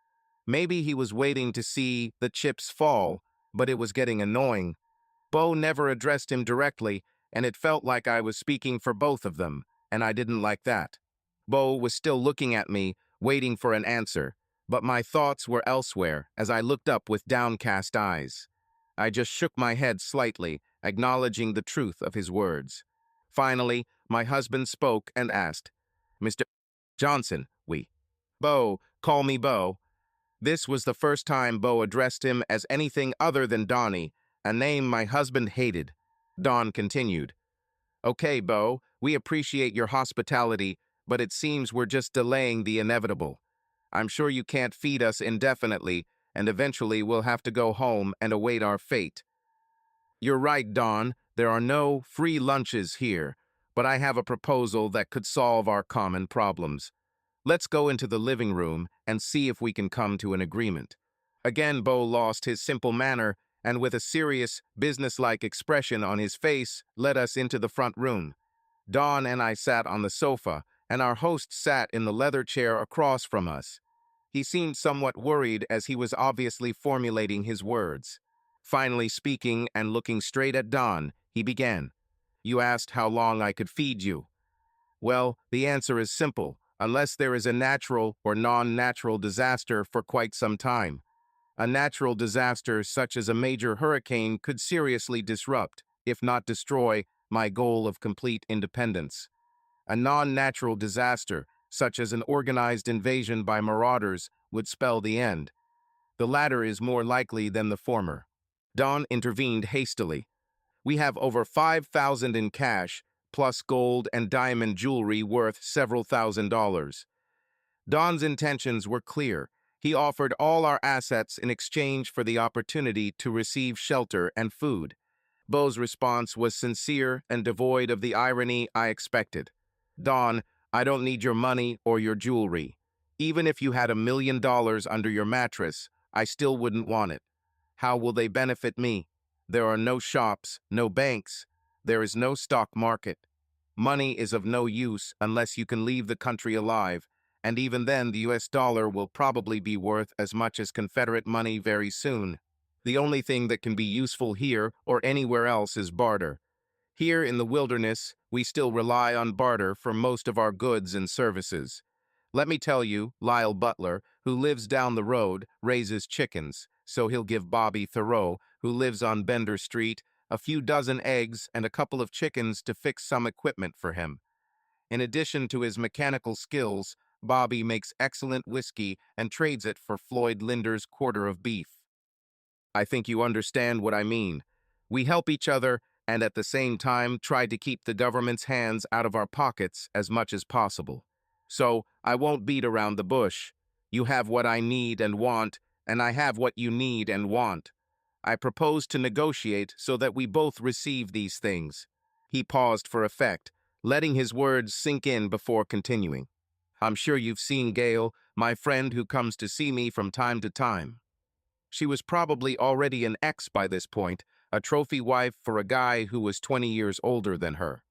Maybe he was waiting to see the chips fall, but it was getting annoying. Bo never addressed him directly, and it felt like I was speaking for both of them, and I didn't like that. Bo was still looking at me, waiting for an answer, but my thoughts were elsewhere as I looked up with downcast eyes. I just shook my head slightly, acknowledging the truth of his words. Finally, my husband spoke and asked, "Mr. Johnson, Bo, call me Bo." This was the first time Bo addressed him as anything other than Donnie, a name my husband hated. Don continued, "Okay, Bo, we appreciate your hospitality, but it seems we're just delaying the inevitable. I'm sure you can't feed us indefinitely, and eventually we'll have to go home and await our fate." "You're right, Don. There are no free lunches here, but I have a proposal that could solve our common problems. Let's go into the living room and see if we can come to an agreement." Again, Bo lost his simple manner, and with a serious, businesslike expression on his face, led us into the front room. Dawn and I sat on the sofa, and our host sat in the leather chair across from us. He seemed somewhat worried as he was obviously formulating his words. Finally speaking and looking straight at Dawn, he began, "You asked how long I could feed you. Well, the answer is simple, unless there is a natural or non-natural disaster for quite some time. A natural disaster such as a major hurricane could seriously disrupt, if not destroy, my goal of complete independence. A non-natural disaster, such as an organized invasion by marauders, would spell the end. The latter is more likely than the former." Don intervened hastily. "We have over 5,000 in cash, plus gold and diamond jewelry worth several $1,000s. Don's intentions were clear. He offered all our assets in exchange for the opportunity to receive shelter and food. Bo's response was sincere and devoid of the irony I expected. "Don, I don't need your money or your jewelry. Even if you had $1 million under your mattress, I still wouldn't want it. How will they benefit me? There are no shops, no banks. There is no stock market. Money is of no use unless you can leave the country alive, and even then the US dollar will probably be worth as much as Confederate money very soon. The only thing that can be useful here or anywhere else is barter. Here in the wilderness, we still rely on barter for most of our goods and services. Let me tell you, Lyle Butler, who lives down the road, raises chickens, so he'll give Bobby Thoreau, who lives on Bender Street, a few dozen eggs and a couple of chickens to fix some equipment for him. In addition to his mechanical skills, Bobby makes excellent whiskey and trades it for Floyd Linder's quarter of beef. I think you understand what I mean. We help each other and at the same time try to keep the government's hands out of our pockets as much as possible. So, I won't beat around the bush. You have what I need and want, and I have what you need and want. I propose to negotiate so that we both receive these things. He paused for effect, letting his words sink in before continuing. I'm sure you've seen Gail, my friend who comes to see me from time to time. She was probably already an ex by this point, a trophy wife for a guy who was 20 years older than her.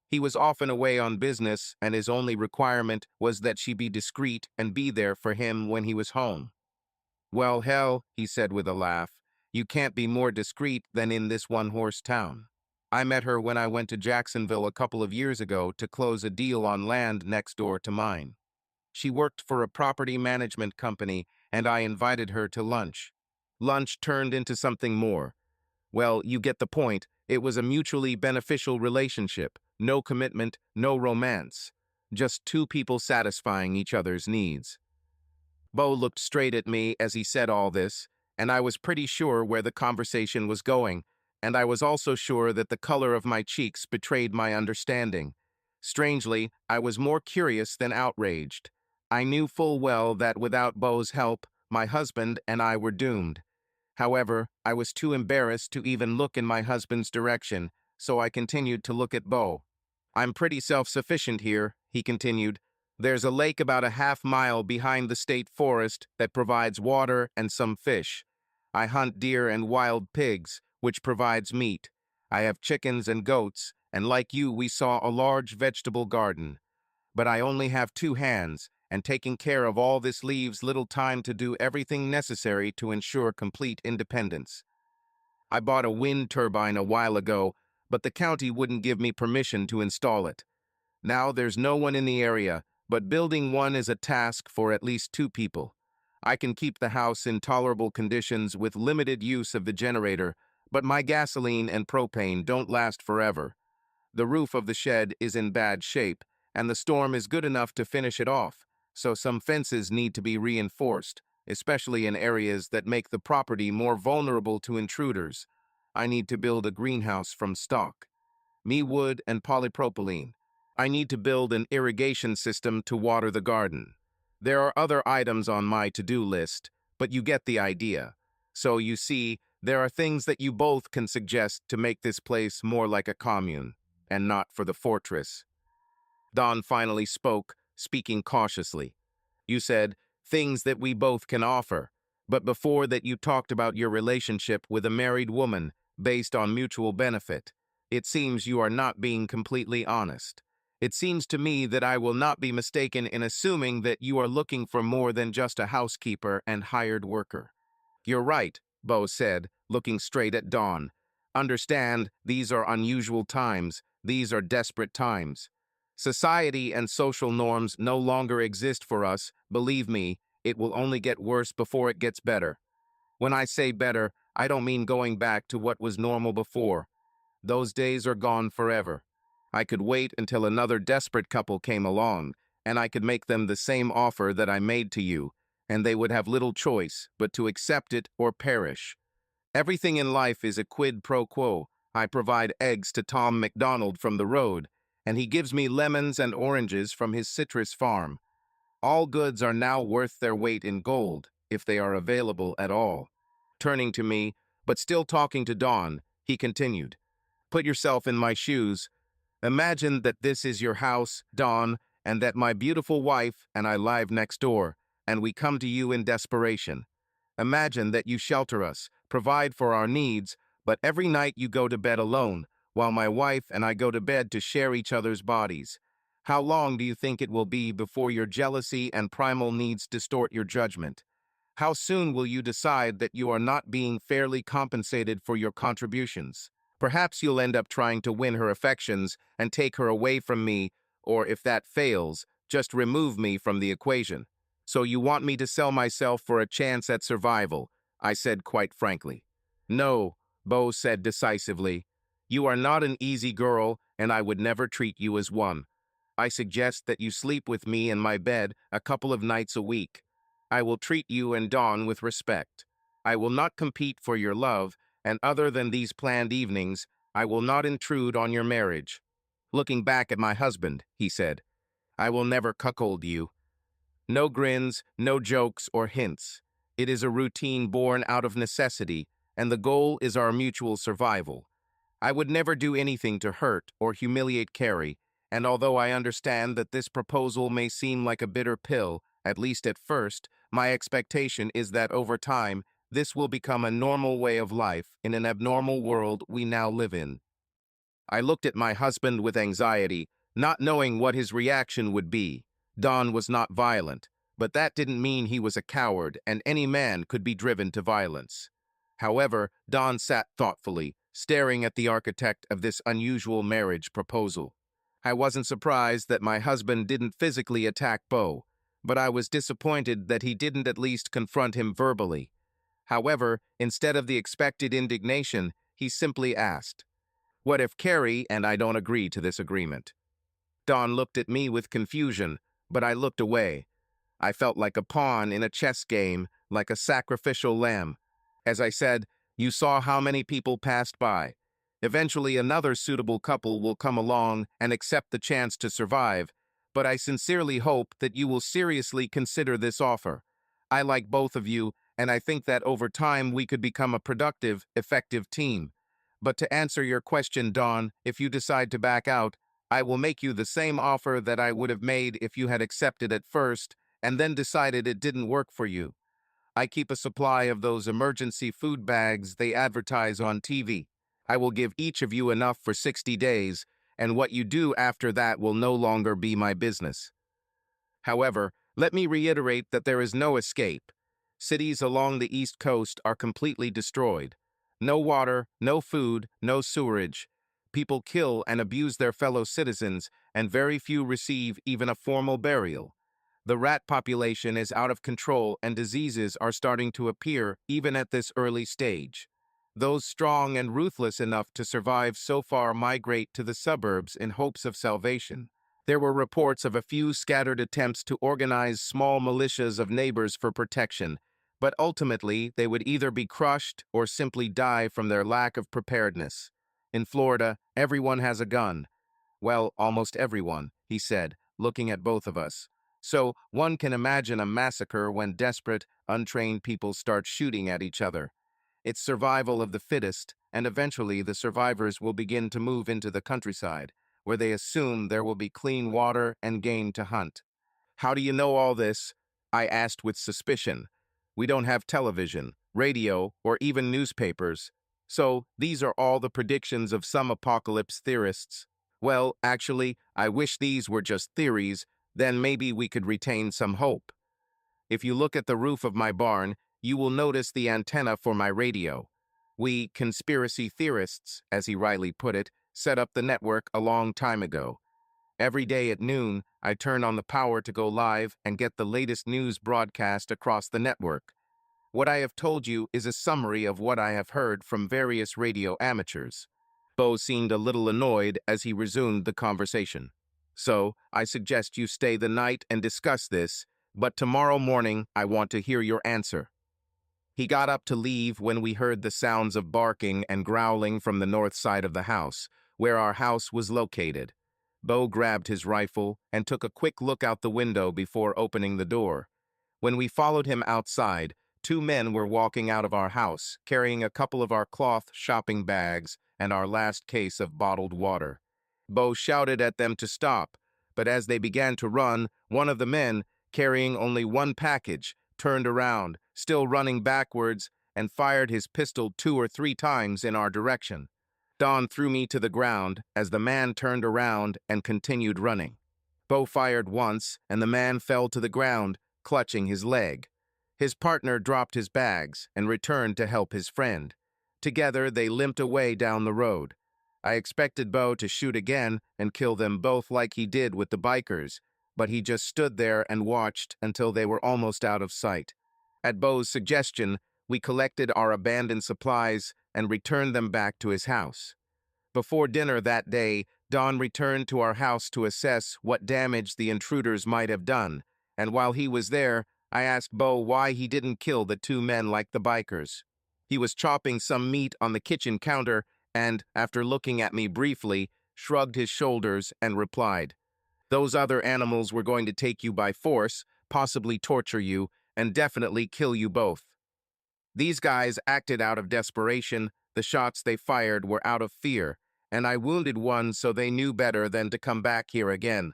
He was often away on business, and his only requirement was that she be discreet and be there for him when he was home. Well, hell, he said with a laugh, you can't be more discreet than in this one-horse town. I met her when I went to Jacksonville a couple of years ago to close a deal on land next door to mine. She worked for a property management company, and I invited her to lunch. Lunch turned into something more. Well, you get the point. It was a mutually beneficial relationship. No commitment, no romance. Just two people satisfying each other's needs. Bo looked straight at me as he said all this, and I was pretty sure where the conversation was going, and I was also sure that the color of my cheeks betrayed my understanding. Strangely, I was more curious than outraged. I knew full well that without Bo's help, my husband and I were doomed. However, I was too embarrassed to even look in my husband's direction, so I continued to look at Bo. I'm pretty self-sufficient here, he continued. There's a lake about a half-mile behind the state forest that provides water and some fish. I hunt deer and wild pigs, which provides meat. I have chickens and goats, and like you, we saw a large vegetable garden. But I only have 2 hands, and taking care of all this leaves little time to do everything necessary to ensure complete independence. I bought a wind turbine a while ago, but the county wouldn't give me permission to install it. Now there's no one in the area, but building one is a task for at least 2 people. I can keep the house in tolerable conditions with limited use of the generator, but my gasoline and propane don't last forever. The roof of the shed is in bad shape, and the storm is good enough to finish it off, so some fences need to be reinforced, especially in areas that make the property more vulnerable to intruders. I need to build a greenhouse from stock. Me wood and polypropylene. I need to build an irrigation system to water the garden. There are other items on my to-do list, but you get the idea. So you see, there are things that you both can suggest to make this place more like a commune, and not for the fortress. Don finally spoke, speaking cautiously. You said, things that we both can offer, but before that you talked about your relationship with a married woman based on mutual benefit. It seems you are not being completely honest. It seems to me that I will not be mistaken in assuming that you are looking for more than just a housekeeper and hired worker. You're right, Bo said, looking straight at Dawn. Understand, these are unusual times. These are desperate times. Society and social norms no longer exist for us. Believe me, it will only get worse before it gets better. When I say better, I don't mean going back to what was normal before. Those days are gone forever. I could wait until another desperate couple came along, and I could make them the same offer that I made to you, and they would have little choice but to accept it or perish. Everything in life is a quid pro quo. I provide eggs to Tom McDonald from the road, and he gives me lemons and oranges from his citrus farm. All goods are now worth their weight in gold, if they are available at all. Turning to me, but still talking to Dawn, he continued, put yourself in my shoes. Imagine that this is your house, Dawn, and that my beautiful wife and I live next door, and we come to you in desperation. Imagine that you shelter us, provide for our needs, but every night you go to bed alone, while my wife and I go to bed to share each other's bodies. How long do you think it will be before your jealousy and primal needs distort your judgment? How soon will you decide that you are not being fairly compensated for your contributions? Perhaps you'll end up trying to win her affections and take her away from me, or if that fails, just remove me from the equation. So you want me to sell myself for a chance at survival, I said quite frankly. No, Bo said decisively. You are not an easy girl, and I would never treat you as one. I suggest that you sleep with me in my bed a couple of nights a week. I will treat you and Dawn with respect. I will not compete for your love, and other than these planned evenings, I will not intrude on your marriage. Looking back at my husband, he said, I will never cuckold you. No grins, no jokes or hints. It is a routine born out of necessity, and the goal is our mutual survival. I would never do anything to hurt or humiliate Carrie, and although I understand that this proposal may seem like a bitter pill, at least at first, my expectation is that over time, this will become a normal way of life in an abnormal world we now live in. I looked at my husband with anxiety, not knowing what his reaction would be. Don was not violent, but that didn't mean he was a coward, and any man could be driven to violence. However, Don sat thoughtfully, staring at the architect of this unusual marriage proposal. I wasn't surprised that my husband didn't physically attack Bo, but I was disappointed that he didn't at least confront him verbally. However, instead of the expected indignation, he simply asked, what if Carrie and I don't agree to this agreement? Don looked at me with confusion, but I looked away. I felt like a pawn in a chess game, like a sacrificial lamb. As I said, you saw how many people passed by. Eventually, another suitable couple will come along and accept the chance to survive, but I sincerely hope that you will seriously consider this offer. I like both of you, and I think that over time we could become a productive, effective team. But to answer your question, Dawn, if you decide to back out, I will make you the same offer that I would have made if you had accepted at first and then decided it didn't work for you. I keep a supply of those emergency food bags they advertise on TV. I will give each of you enough for 60 days, and what you do after that will no longer be my business. However, let me reiterate that there is no escape. Cities along the East Coast are completely destroyed. No water, no food, no sewerage. People kill and abuse their fellow citizens, and very few receive even a formal burial. The rat population is out of control and diseases are starting to appear even at this early stage. Those strong and ruthless enough to survive so far migrate to the suburbs in hopes of salvation. There were reports of a few scattered attempts to organize small militias of neighbors for protection, but ultimately they would either be crushed or simply die from their lack of preparedness. In Florida, everyone has a gun. Well, almost everyone, he said, looking at both of us. So one can imagine a massacre when desperate, untrained people start shooting at each other. It's survival of the fittest, and eventually the survivors will begin to move into the countryside, where they assume there will be clean water and game to hunt. How do you know all this? I asked with suspicion. We don't have television, radio, or even newspapers. So these are all the predictions of some apocalypse theorists. Well, actually, I wish these were just theories, then maybe we could retain some hope. If you look at the roof of my barn, you will notice the antenna for my radio. We conspiracy theorists, as he wryly put it, set up the network a long time ago. Every day at noon, I turn on the power to go live and get the latest news broadcast across the network. What I have told you is a summary of what I have heard from various radio amateurs. Bo seemed a little annoyed as he resumed the conversation. So, I suggest you stay the night and discuss this, but tomorrow morning I want to hear your answer. He got up to leave when we heard the sounds of barking and growling from the north side of the house, where our house was located. Bo grabbed his rifle and took a quick look out the window before opening the door. When we followed him outside, two men were walking out of our house, carrying a couple of our cloth shopping bags and our last case of bottled water. Bo shouted at them to stop, but as they began to run, one of the men, carrying only one package, turned around, still running backwards, and fired his pistol 2 or 3 times in our direction. Don threw me to the ground as the man turned around and continued running. Bo fired once, and the man fell to the ground, clutching his leg. His partner dropped his bags and returned to help his friend. Together, they limped away down the road. I expected Bo to shoot again and kill them both like he did with the bikers, but he just stood there and watched until they were almost out of sight. At Bo's suggestion, we collected our abandoned supplies and returned them back to his house. Before dinner that day, Don returned to our house to assess what damage the intruders might have done, and while he was there, I asked Bo why he didn't kill the two men like the bikers. He was chopping some meat on the kitchen counter and, after looking at me briefly, shrugged his shoulders and replied, "Those other animals were going to take you by force, possibly torture you, and definitely kill you both. These guys acted out of desperation. The shots they fired were out of fear, and I wounded one so they knew better than to come back here again.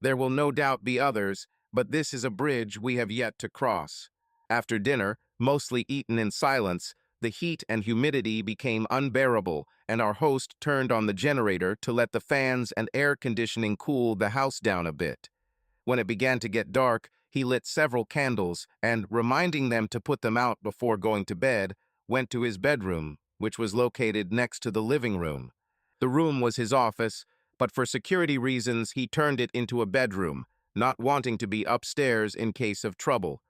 There will no doubt be others, but this is a bridge we have yet to cross." After dinner, mostly eaten in silence, the heat and humidity became unbearable, and our host turned on the generator to let the fans and air conditioning cool the house down a bit. When it began to get dark, he lit several candles and, reminding them to put them out before going to bed, went to his bedroom, which was located next to the living room. The room was his office, but for security reasons he turned it into a bedroom, not wanting to be upstairs in case of trouble.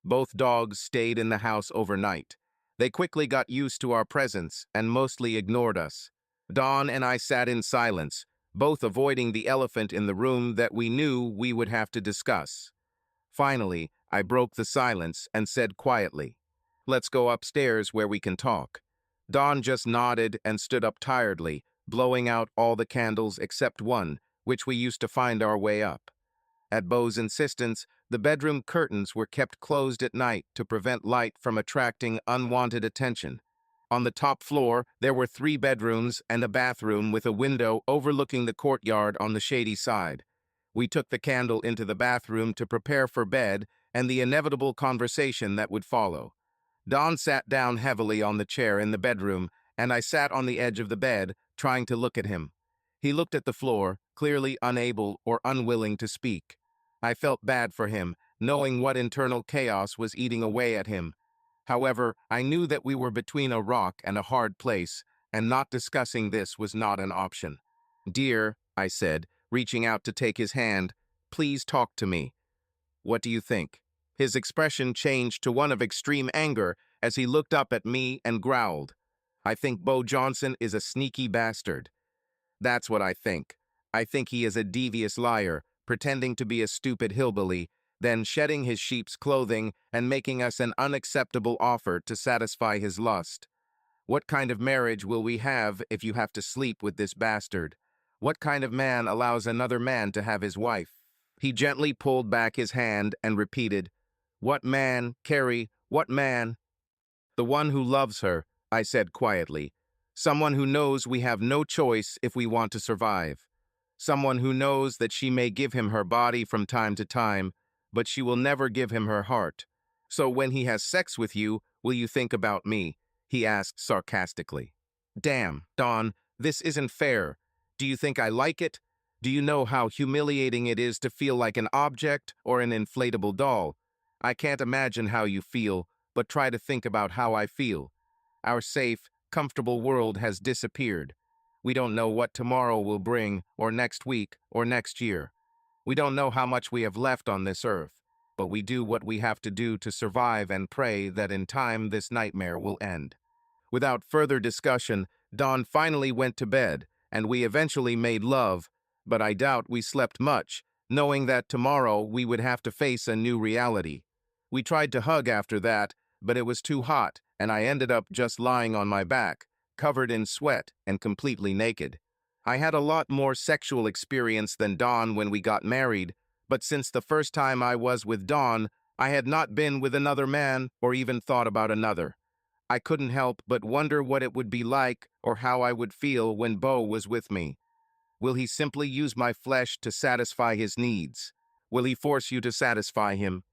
Both dogs stayed in the house overnight. They quickly got used to our presence and mostly ignored us. Don and I sat in silence, both avoiding the elephant in the room that we knew we would have to discuss. Finally, I broke the silence and said quietly, "Let's go upstairs where we can talk." Don just nodded and stood up tiredly, blowing out all the candles except one, which we used to find our way up. At Bo's insistence, the bedroom curtains were kept closed at night to prevent light from attracting unwanted attention. On the top floor, there were 3 bedrooms and a bathroom with a window overlooking the courtyard on the shady side. We took the candle into the bathroom to prepare for bed and the inevitable conversation that would follow. Don sat down heavily on the chair in the bedroom, and I sat on the edge of the bed, trying to look at him. He looked at the floor, clearly unable or unwilling to speak. I felt bad for him, knowing what internal chaos was eating away at him. However, I knew that we were between a rock and a hard place, and not discussing this was not an option. "Dear," I said, reaching out to take his hand, "please talk to me. What do you think?" His expression changed to one of extreme anger as he looked up at me and growled, "I think Bo Johnson is a sneaky bastard. That's what I think. I think he is a devious liar, pretending to be a stupid hillbilly, then shedding his sheep's clothing and making us an unacceptable offer to satisfy his lust. What kind of marriage will we have if you have to sleep with this bastard? What kind of man allows another man to have his wife?" He gently pulled back his hand and repeated, "What man, Carrie, what man?" "The one who loves her," I said quietly. "Someone who knows we have no choice if we want to survive. Someone who knows that she may give him her body from time to time, but she will never give him her heart. So when he has sex with you, will you think about me?" he asked sarcastically. "Damn, Don, this isn't fair. Do you think I like it? Do you know how humiliating it is to feel like an object or an inflatable doll? I can't imagine how you feel, but try to think about how I feel. Our safe, comfortable world has disappeared. We don't know what tomorrow will bring, or next week, or next year. We don't know how much we have left on this earth, but we do what we have to do to survive and pray that in time this nightmare will end." Without further discussion, Don finally went to bed, and we eventually made love, but I doubt we slept much, knowing that tomorrow we would have to face a new reality. We tried to hug after that, but it was too hot, and I ended up just lying on my back, covered in sweat and completely naked. I had a lot more sexual experience than Don when we got married, but since the first time I was with Don, I had not been with another man or even thought about another. I couldn't help but wonder what it would be like or how I would feel when Bo was with me. Will he simply use my flesh to satisfy his needs? Will he force you to satisfy him?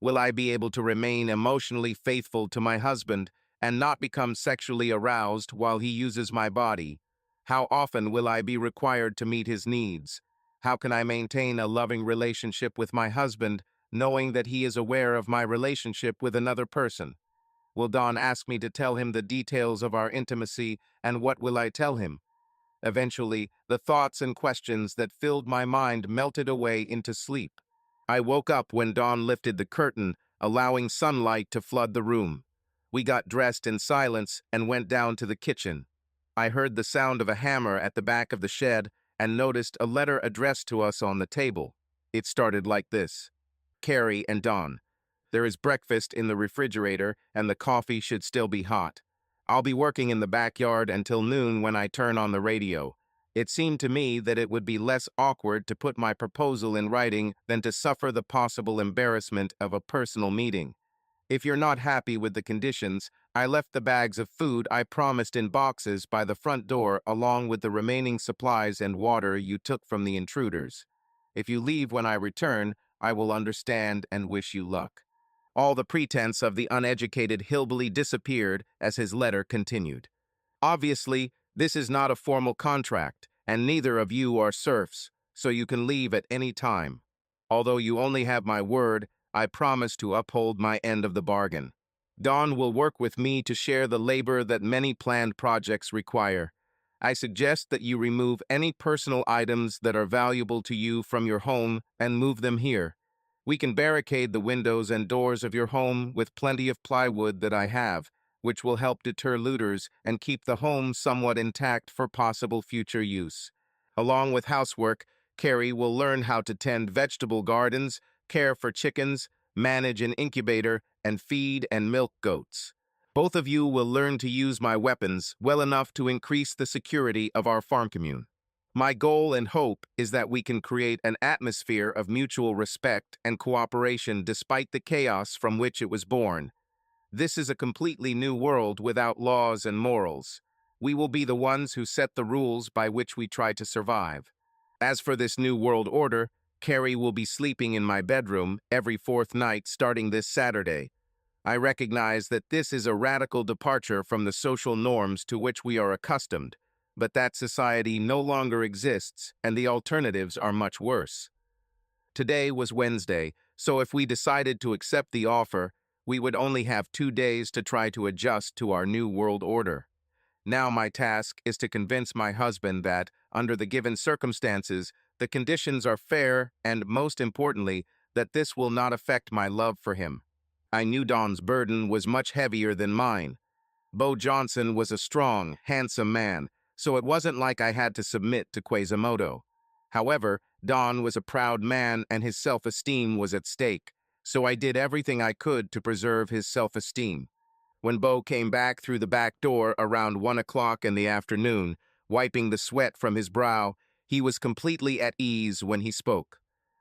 Will I be able to remain emotionally faithful to my husband and not become sexually aroused while he uses my body? How often will I be required to meet his needs? How can I maintain a loving relationship with my husband, knowing that he is aware of my relationship with another person? Will Don ask me to tell him the details of our intimacy, and what will I tell him? Eventually, the thoughts and questions that filled my mind melted away into sleep. I woke up when Dawn lifted the curtain, allowing sunlight to flood the room. We got dressed in silence and went down to the kitchen. I heard the sound of a hammer at the back of the shed and noticed a letter addressed to us on the table. It started like this: Carrie and Dawn. There is breakfast in the refrigerator and the coffee should still be hot. I'll be working in the backyard until noon when I turn on the radio. It seemed to me that it would be less awkward to put my proposal in writing than to suffer the possible embarrassment of a personal meeting. If you're not happy with the conditions, I left the bags of food I promised in boxes by the front door along with the remaining supplies and water you took from the intruders. If you leave when I return, I will understand and wish you luck. All the pretense of the uneducated hillbilly disappeared as his letter continued. Obviously, this is not a formal contract, and neither of you are serfs, so you can leave at any time. Although you only have my word, I promise to uphold my end of the bargain. Dawn will work with me to share the labor that many planned projects require. I suggest that you remove any personal items that are valuable to you from your home and move them here. We can barricade the windows and doors of your home with plenty of plywood that I have, which will help deter looters and keep the home somewhat intact for possible future use. Along with housework, Carrie will learn how to tend vegetable gardens, care for chickens, manage an incubator, and feed and milk goats. Both of you will learn to use my weapons well enough to increase the security of our farm commune. My goal and hope is that we can create an atmosphere of mutual respect and cooperation despite the chaos from which it was born. This is a completely new world without laws and morals. We will be the ones who set the rules by which we try to survive. As for this new world order, Carrie will be sleeping in my bedroom every fourth night starting this Saturday. I recognize that this is a radical departure from the social norms to which we are accustomed, but that society no longer exists and the alternatives are much worse. Today was Wednesday, so if we decided to accept the offer, we would only have 2 days to try to adjust to our new world order. Now my task is to convince my husband that, under the given circumstances, the conditions are fair and, most importantly, that this will not affect my love for him. I knew Don's burden was much heavier than mine. Bo Johnson was a strong, handsome man, so it wasn't like I had to submit to Quasimodo. However, Don was a proud man and his self-esteem was at stake, so I did everything I could to preserve his self-esteem. When Bo came back through the back door around 1 o'clock in the afternoon, wiping the sweat from his brow, he was completely at ease when he spoke.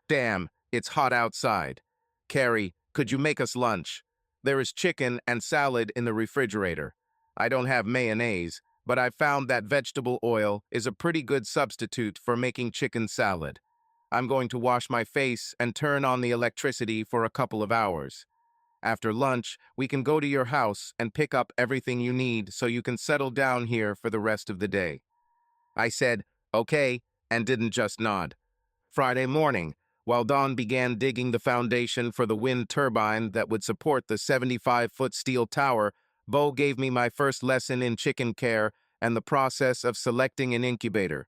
"Damn, it's hot outside. Carrie, could you make us lunch? There is chicken and salad in the refrigerator. I don't have mayonnaise, but I found that vegetable oil is a pretty good substitute for making chicken salad. I'm going to wash my face and turn on the electricity for a couple of hours. After lunch, we can go to your house and pick up everything you need so you can settle down here for the rest of the day." I said, "Okay," and didn't just nod. Friday morning, while Don began digging the foundation for the wind turbine that would support the 75-foot steel tower, Bo gave me my first lesson in chicken care and the process of selecting an incubator.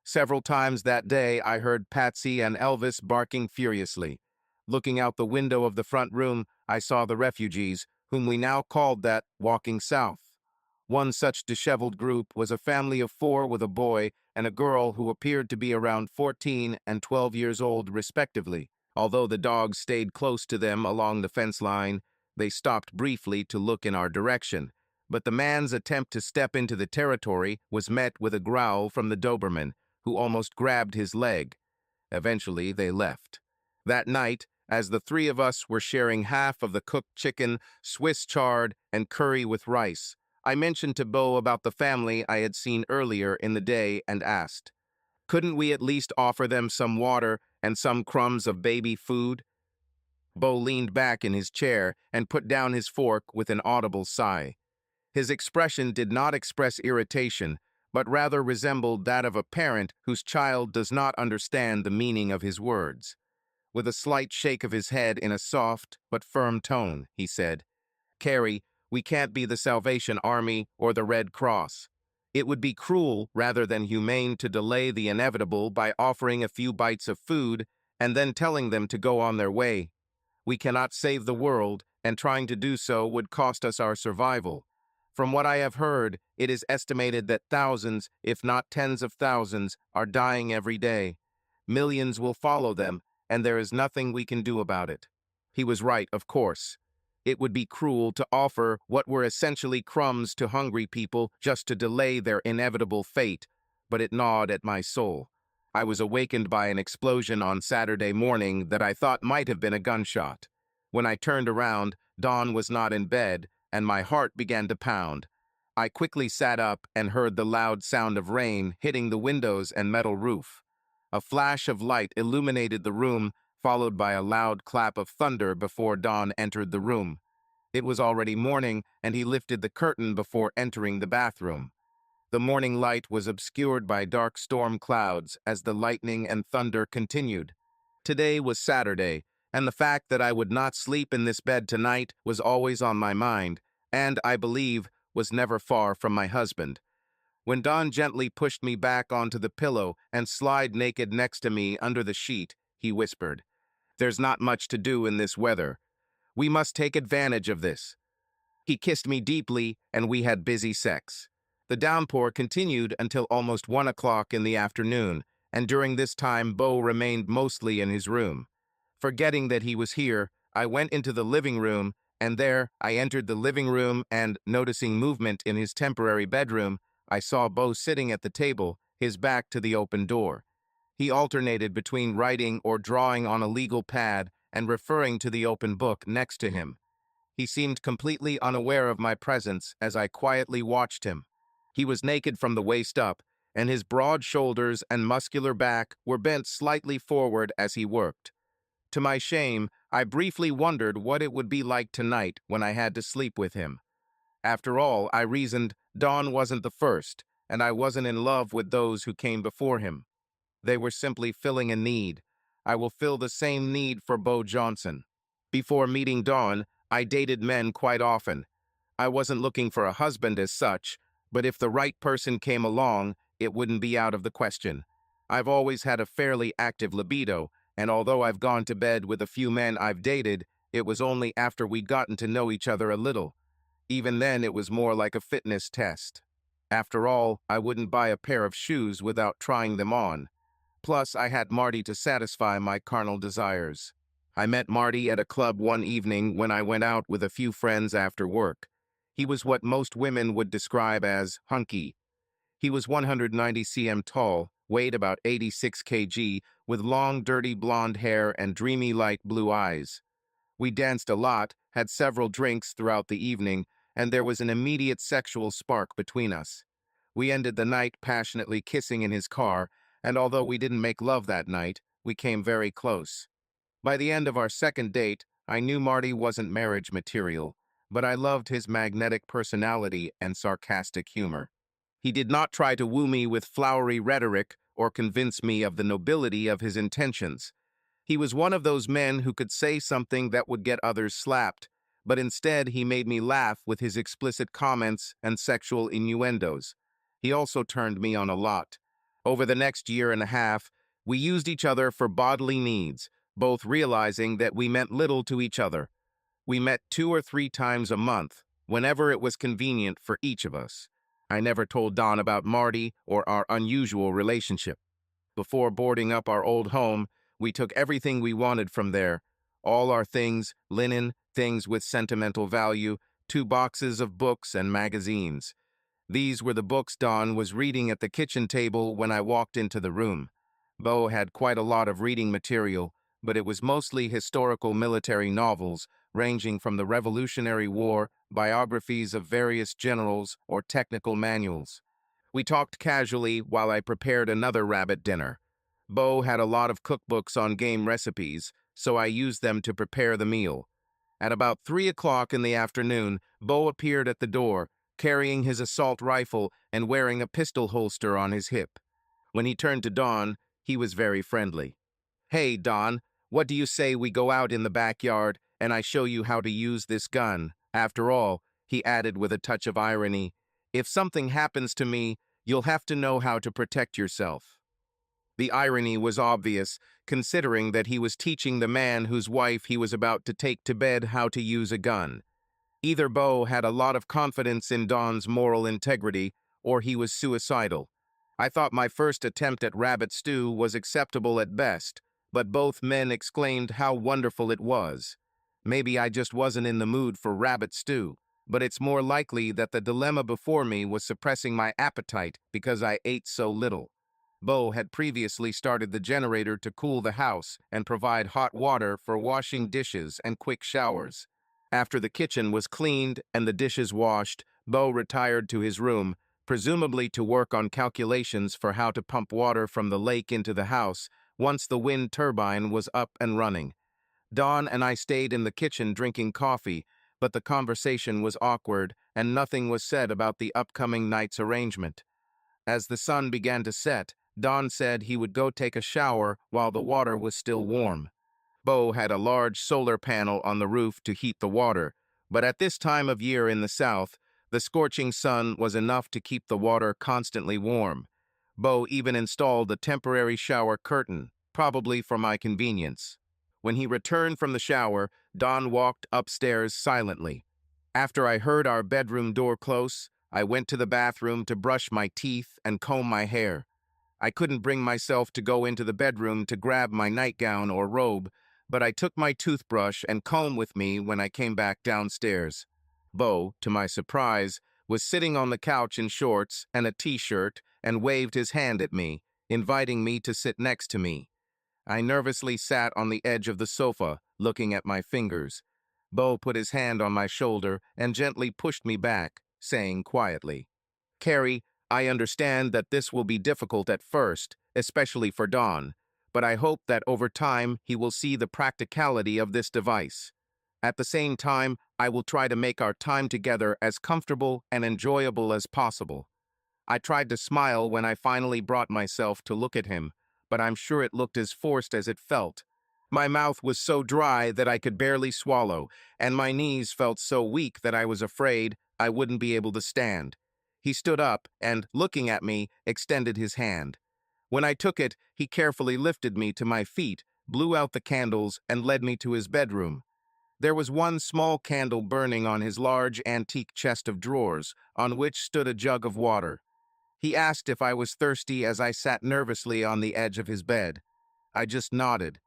Several times that day, I heard Patsy and Elvis barking furiously. Looking out the window of the front room, I saw the refugees, whom we now called that, walking south. One such disheveled group was a family of 4 with a boy and a girl who appeared to be around 14 and 12 years old, respectively. Although the dogs stayed close to them along the fence line, they stopped briefly to look in our direction. But the man's attempt to step into the territory was met with a growl from the Doberman, who almost grabbed his leg. Eventually, they left. That night, as the 3 of us were sharing half of the cooked chicken, Swiss chard, and curry with rice, I mentioned to Bo about the family I had seen earlier in the day and asked, "Couldn't we at least offer them some water and some crumbs of baby food?" Bo leaned back in his chair and put down his fork with an audible sigh. His expression did not express irritation, but rather resembled that of a parent whose child does not understand the meaning of his words. With a slight shake of his head in a soft but firm tone, he said, "Carrie, We can't be the Salvation Army or the Red Cross. It would be cruel rather than humane to delay the inevitable by offering a few bites of food and then telling them to go on their way. We cannot save the world, and trying to do so would cost us our survival. From what I have heard, it is estimated that thousands, if not tens of thousands, are dying every day. Millions will follow them, and there is nothing we can do about it. He was right, of course. It would be cruel to offer what were essentially crumbs to hungry people just to delay their inevitable fate, but it gnawed at my soul. I was awakened by an explosion on Saturday morning that I thought might have been a gunshot. When I turned around, Dawn was not in bed, and my heart began to pound. I quickly sat up and heard the loud sound of rain hitting the windows and metal roof. A flash of light illuminated the room, followed by a loud clap of thunder before Dawn entered the room. It was already morning, and he lifted the curtain before entering the bathroom. The morning light was obscured by dark storm clouds as the lightning and thunder continued. Today was Saturday, and the fact that I would not sleep in this bed tonight was always on my mind, and, I believe, was never far from my husband. When Don gently pushed me back onto the pillow and slid naked next to me under the sheet, he whispered, "There's not much to do in this weather. We must take advantage of this." He kissed me deeply, and we had busy sex. The downpour continued until almost 1 o'clock in the afternoon, and during this time Beau remained mostly in his room. Forgetting that he was here, I went into the living room, and there I entered the living room and, noticing movement in his temporary bedroom, I saw Beau sitting at the table, his back to the open door. He alternated between writing or drawing on a legal pad and referring to the open book next to him. He seemed completely unaware of my presence as I quietly watched him. He was naked from the waist up, and his broad shoulders and muscular back were bent slightly forward as he worked. To my shame, I briefly wondered what it would be like tonight when I had to sleep with him. After all, I reasoned, Dawn wasn't the first, and I wasn't in love with those who came before him. They were simply filling a need. I will fill the same need for Beau Johnson. Before meeting Dawn, I dated men quite often. I wasn't looking for a husband as such, but if the right person came along, it wouldn't be out of the question. I've always had a fairly active libido, and although I've gone to bed with a few men I've dated, it was only after we'd gotten to know each other a little. Even then, it was more like a fitness test. After all, I wouldn't buy a pair of shoes without trying them on. Plus, I had Marty to satisfy my carnal desires. I met Marty at a club one evening when I went out with a few friends after work. He was what most women would describe as hunky. He was 190 cm tall, weighed about 86 kg, with long, dirty blonde hair and dreamy light blue eyes. We danced a lot, had several drinks throughout the evening, and there was an immediate sexual spark between us. We ended the night passionately kissing in his car, and although we didn't make love that night, we came very close. By the end of our second date, I knew Marty wasn't marriage material, but I loved his magnetic personality and sarcastic humor. He did not try to woo me with flowery rhetoric or convince me of the nobility of his intentions. He was one of those men who could say something that would get others slapped, but instead he made me laugh with his explicit comments and sexual innuendos. He also turned me on a lot. Over the next year and a half, we used each other for bodily needs, both realizing that we meant little to each other. We met 2 or 3 times a month, whenever it was convenient for each of us. I never told Don about Marty or our unusual relationship. Before boarding up our old home, we took everything we wanted from there. All our things, linen, things with sentimental value, 2 boxes of books and magazines. These were the books Don was reading at the kitchen table when I walked into the room. Beau had quite a lot of reading material, but it was mostly historical military novels, ranging from the Revolutionary War, biographies of various generals, or technical manuals. We talked casually while I prepared another rabbit dinner. Beau had a lot of cookbooks on game recipes, so I used them to prepare the meal. At about 3 o'clock in the afternoon, Beau appeared at the door, carrying his assault rifle and wearing a pistol holster on his hip. When he turned to Dawn, he was very friendly. "Hey, Dawn, what do you say we go out in the backyard and I show you how to use this gun? After all, He added with a touch of irony, "If something happens to me, you'll have to know how to protect yourself." The irony was obvious, considering that he was teaching the man whose wife he was about to take to bed how to use a gun. Either Bo had a lot of confidence in Don's moral integrity, or he was suicidal. I thought my first attempt at rabbit stew was acceptable at best, but both men exclaimed how wonderful it was. Maybe I just wasn't in the mood for rabbit stew, but it's more likely that the dilemma before me was suppressing my appetite because I ate so little. Bo had previously started the generator to cool the house and provide hot water for washing dishes and quick showers. After the kitchen was cleaned and the dishes washed, Bo retired to his room, presumably to work on calculations for how to pump water from the lake into the house once the wind turbine was up and running. Don and I stayed in the kitchen drinking coffee, but the conversation was awkward and nothing was said about the upcoming night's arrangement. As the sun began to set, Don said he would go take a shower while the water was still warm. Bo had a large solar panel on the roof to heat the water, but at this time of year in the south, the scorching sun was enough to keep the water constantly warm. Bo even installed a temporary shower curtain, probably for my convenience. When he returned from the shower, Don walked upstairs silently. After I heard our bedroom door close, I went to the bathroom to brush my teeth and comb my hair. I couldn't bring myself to go into the bedroom to grab my nightgown or robe, but I took my toothbrush and comb with me when I came back downstairs. Bo, to my surprise, was sitting on the couch in shorts and a t-shirt and waved his hand at me, inviting me to sit next to me. I nervously sat on the edge of the sofa, looking at my fingers. Bo put his hand on my shoulder and gently pushed me back, saying quietly, "Carrie, I understand that this will be difficult at first, especially for Don, but I hope that over time he will see the practicality of this device. At the same time, I will try to make our time together as comfortable and enjoyable as possible." I tried to smile when I finally brought myself to look at him, but I'm sure it looked as forced as it felt. My mouth was so dry that I could barely swallow, and my knees felt so weak that I was afraid I wouldn't be able to stand. He stood up and, looking at me, extended his hand. When I took it, he carefully lifted me to my feet, blew out the candles, and led me to his bedroom. There was one small candle burning on his large antique chest of drawers, on which stood a jug of water. He asked if I was thirsty as I sat nervously on the edge of his bed. I just nodded.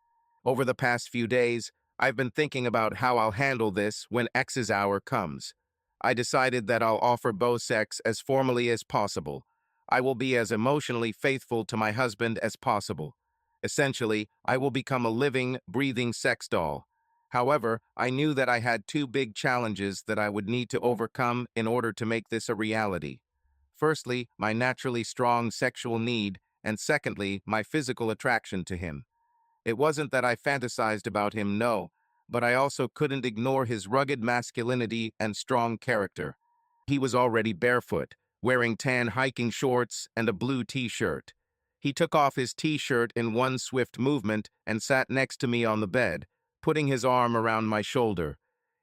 Over the past few days, I've been thinking about how I'll handle this when X's hour comes. I decided that I'll offer Bo sex as formally as possible. I will be as emotionally faithful to my husband as possible. Essentially, I will become a living, breathing sex doll. However, I knew that I had two big challenges that I would need to overcome in order to make this a reality. Firstly, my naturally strong sexual need, and secondly, my physical attraction to him. It wasn't that I fantasized about him, no, but I also couldn't ignore his rugged masculinity and strong character. He was already barefoot, wearing tan hiking shorts and a blue t-shirt. He took off his t-shirt in one swift movement and sat next to me on the bed, putting his arm around my shoulder.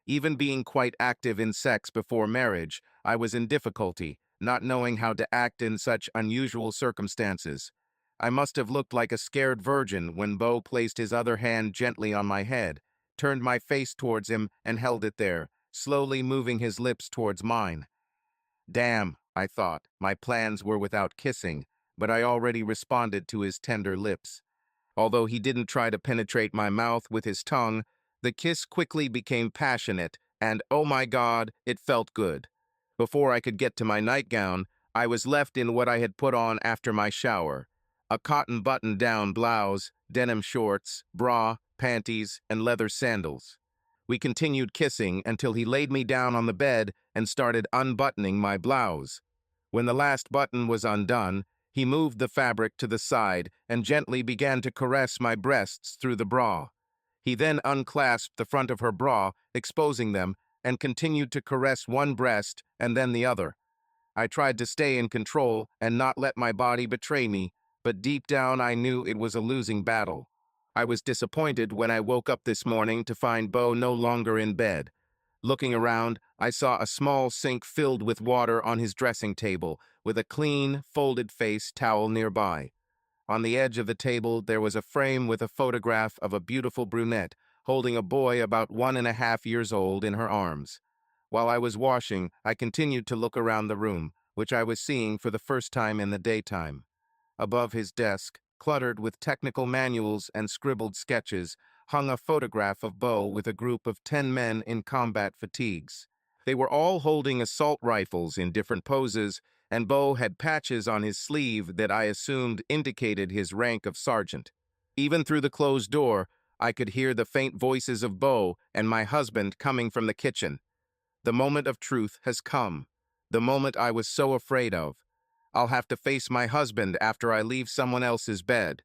Even being quite active in sex before marriage, I was in difficulty, not knowing how to act in such unusual circumstances. I must have looked like a scared virgin when Bo placed his other hand gently on my head, turned my face towards him, and held it there, slowly moving his lips towards mine. Damn, I thought, my plans were without kissing, but I already responded to his tender lips. Although he didn't try to penetrate my mouth with his tongue, the kiss quickly became passionate, and oh my God, it felt good. Before I could get to my nightgown, I was left in what I had put on after my shower. A cotton button-down blouse, denim shorts, bra, panties, and leather sandals. We continued kissing until he laid me down on the bed and started unbuttoning my blouse. When the last button was undone, he moved the fabric to the side and gently began to caress my breasts through the bra. He then unclasped the front of her bra, exposing them, and continued to caress one breast and then the other. I tried to stay in control and not let my body betray me, but deep down I knew it was a losing battle. I was disappointed when I woke up this morning to find Bo no longer in bed. Looking around, I saw a small sink filled with water on his dressing table, with a clean, folded face towel nearby. On the edge of the table, there was a frame with a photograph of a beautiful brunette holding a boy about 1.5 years old in her arms. While I was washing, I continued to look around the room, which I was seeing for the first time in the daytime. Above his desk, cluttered with technical manuals and scribbled sketches, hung a photograph of Bo with a group of 10 men in combat fatigues. They were all holding assault rifles in different poses, and Bo had patches on his sleeve that I assumed indicated his rank of sergeant. Even through the closed door, I could hear the faint voices of Bo and my husband coming from the kitchen. The moment of truth has come. The moment I was so afraid of. I'll have to face my husband after I leave someone else's bed.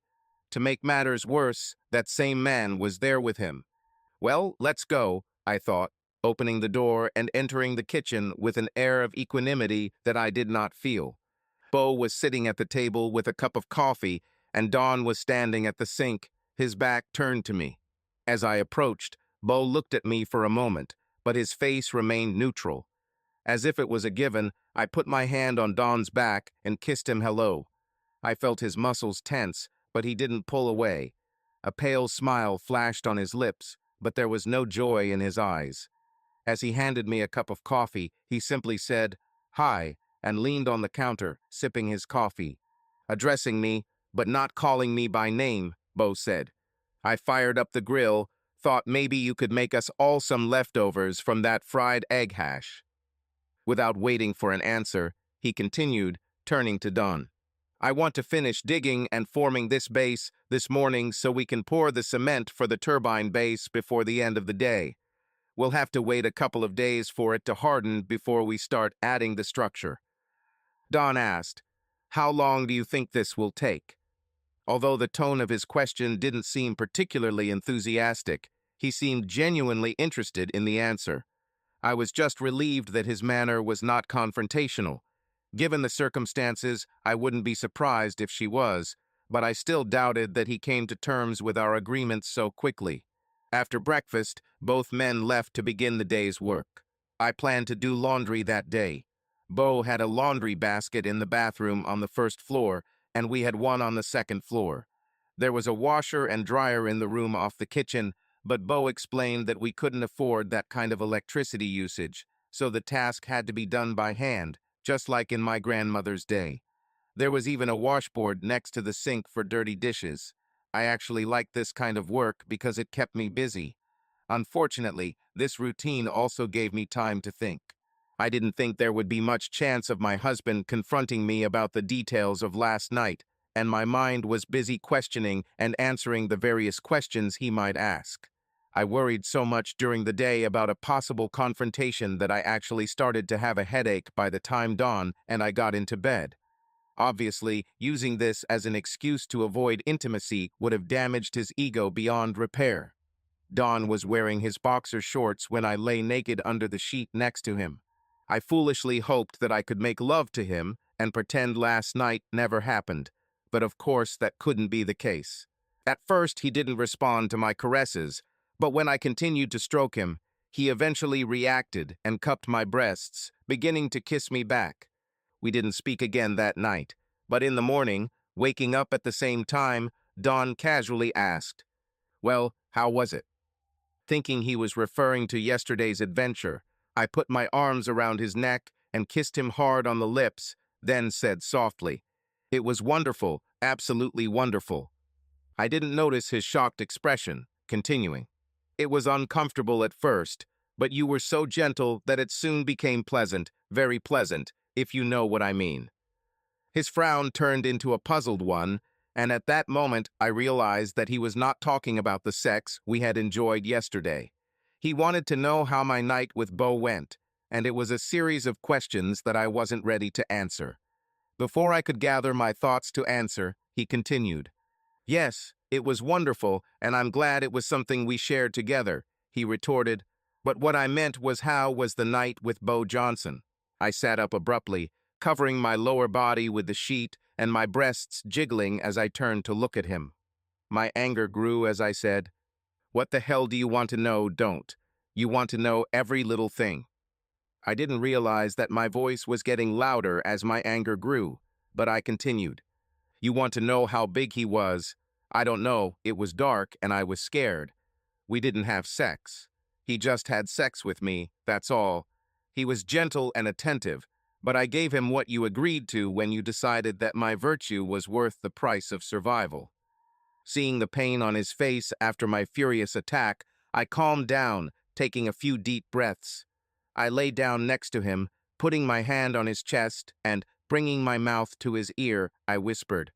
To make matters worse, that same man was there with him. Well, let's go, I thought, opening the door and entering the kitchen with an air of equanimity that I did not feel. Bo was sitting at the table with a cup of coffee, and Don was standing at the sink, his back turned to me. As I approached, Bo looked at me for a moment, but his face remained neutral. As if it was a given, I put my hand on Don's back and kissed him hello. I felt his muscles tense, but he didn't pull away. A pale smile flashed on his lips, but there was no joy in his eyes. As he handed me a cup of coffee, he simply said, "Hi," and leaned on the counter, sipping his coffee. Addressing me, but not calling me by name, Bo said. I fired up the grill, thought maybe you could make us all some leftovers from that fried egg hash. Without waiting for an answer, he continued, turning to Don. I want to finish digging and forming this base this morning so we can pour the cement for the turbine base before the end of the day. We'll have to wait a couple of days for it to harden before we start adding the structure. Don asked, "How long do you think this will take?" Although the tone of his question didn't seem particularly enthusiastic, he seemed genuinely interested in the answer. I was just relieved that his manner was not confrontational. Given the circumstances, I wouldn't be surprised if she was, but I still doubted that he came to terms with our agreement so quickly. After breakfast, both men left to begin the day's work. I planned to do laundry that day. Bo had a laundry basket in the bathroom on the first floor, and we had one on the second floor. There was a washer and dryer in the room off the kitchen, but Bo explained that we couldn't afford that kind of electricity usage, so the task had to be done by hand, just like in my grandmother's day. There was even a washboard next to the sink for dirty dishes. I actually liked this kind of work because it kept me busy. Unfortunately, this routine also gave me time to think. I didn't think there would be much chance of my husband confronting me about the details of last night, and my mind was busy questioning and answering the various questions he might ask. I worried so much during the day about a possible confrontation that I actually started to have a headache by the time dawn and I got into bed. Obviously, using this as an excuse to avoid intimacy would have damaged his ego beyond repair. Don was wearing his boxer shorts when I lay naked under the sheet next to him. I foolishly hoped that I could make love to him and pretend last night never happened, but of course that couldn't be the case. At first, he didn't respond to my caresses, but when I continued to stroke him, he eventually reacted and cupped my breasts, beginning to kiss me back. We didn't speak again that night, but in the morning, waking up at the same time, Don casually asked, "Well, how was it?" Thinking he was referring to yesterday's adventure, I put my arms around his neck and kissed him hard on the lips, then said softly, "It was wonderful, absolutely wonderful." I didn't notice his shocked expression, continuing, "It was uncomfortable at first, but you were so gentle that it soon became pleasant, very pleasant, if you know what I mean." His frown turned into a puzzled one, and at that moment I realized that he was not talking about the sex we had enjoyed yesterday. He wanted to know how my night with Bo went, and it was a series of questions that I wasn't ready to answer. Before I could gather my thoughts to answer, he continued, "Yes, it was wonderful, and I'm glad it was something we shared together," he retorted. "But what I meant was how was the night with Bo Johnson?" I sat up abruptly, covering my lower body with the sheet and my breasts jiggling as I turned to look at him. My anger grew as I said, "What the hell do you want to know? Don't. You want to know every little thing. I didn't realize that my voice was getting louder as my anger grew, but I continued. You want to know how big he was? I don't know, it was dark and I was scared. We didn't have sex. He just had sex with me, that's all. He was gentle and attentive, but I gave him what you agreed to when you decided that my virtue was worth the price of survival. Seeing the pain on his face after my furious attack, I calmed down, taking a few deep breaths. I lay down next to him, putting my hand on his chest, and, bringing my mouth to his ear, I whispered,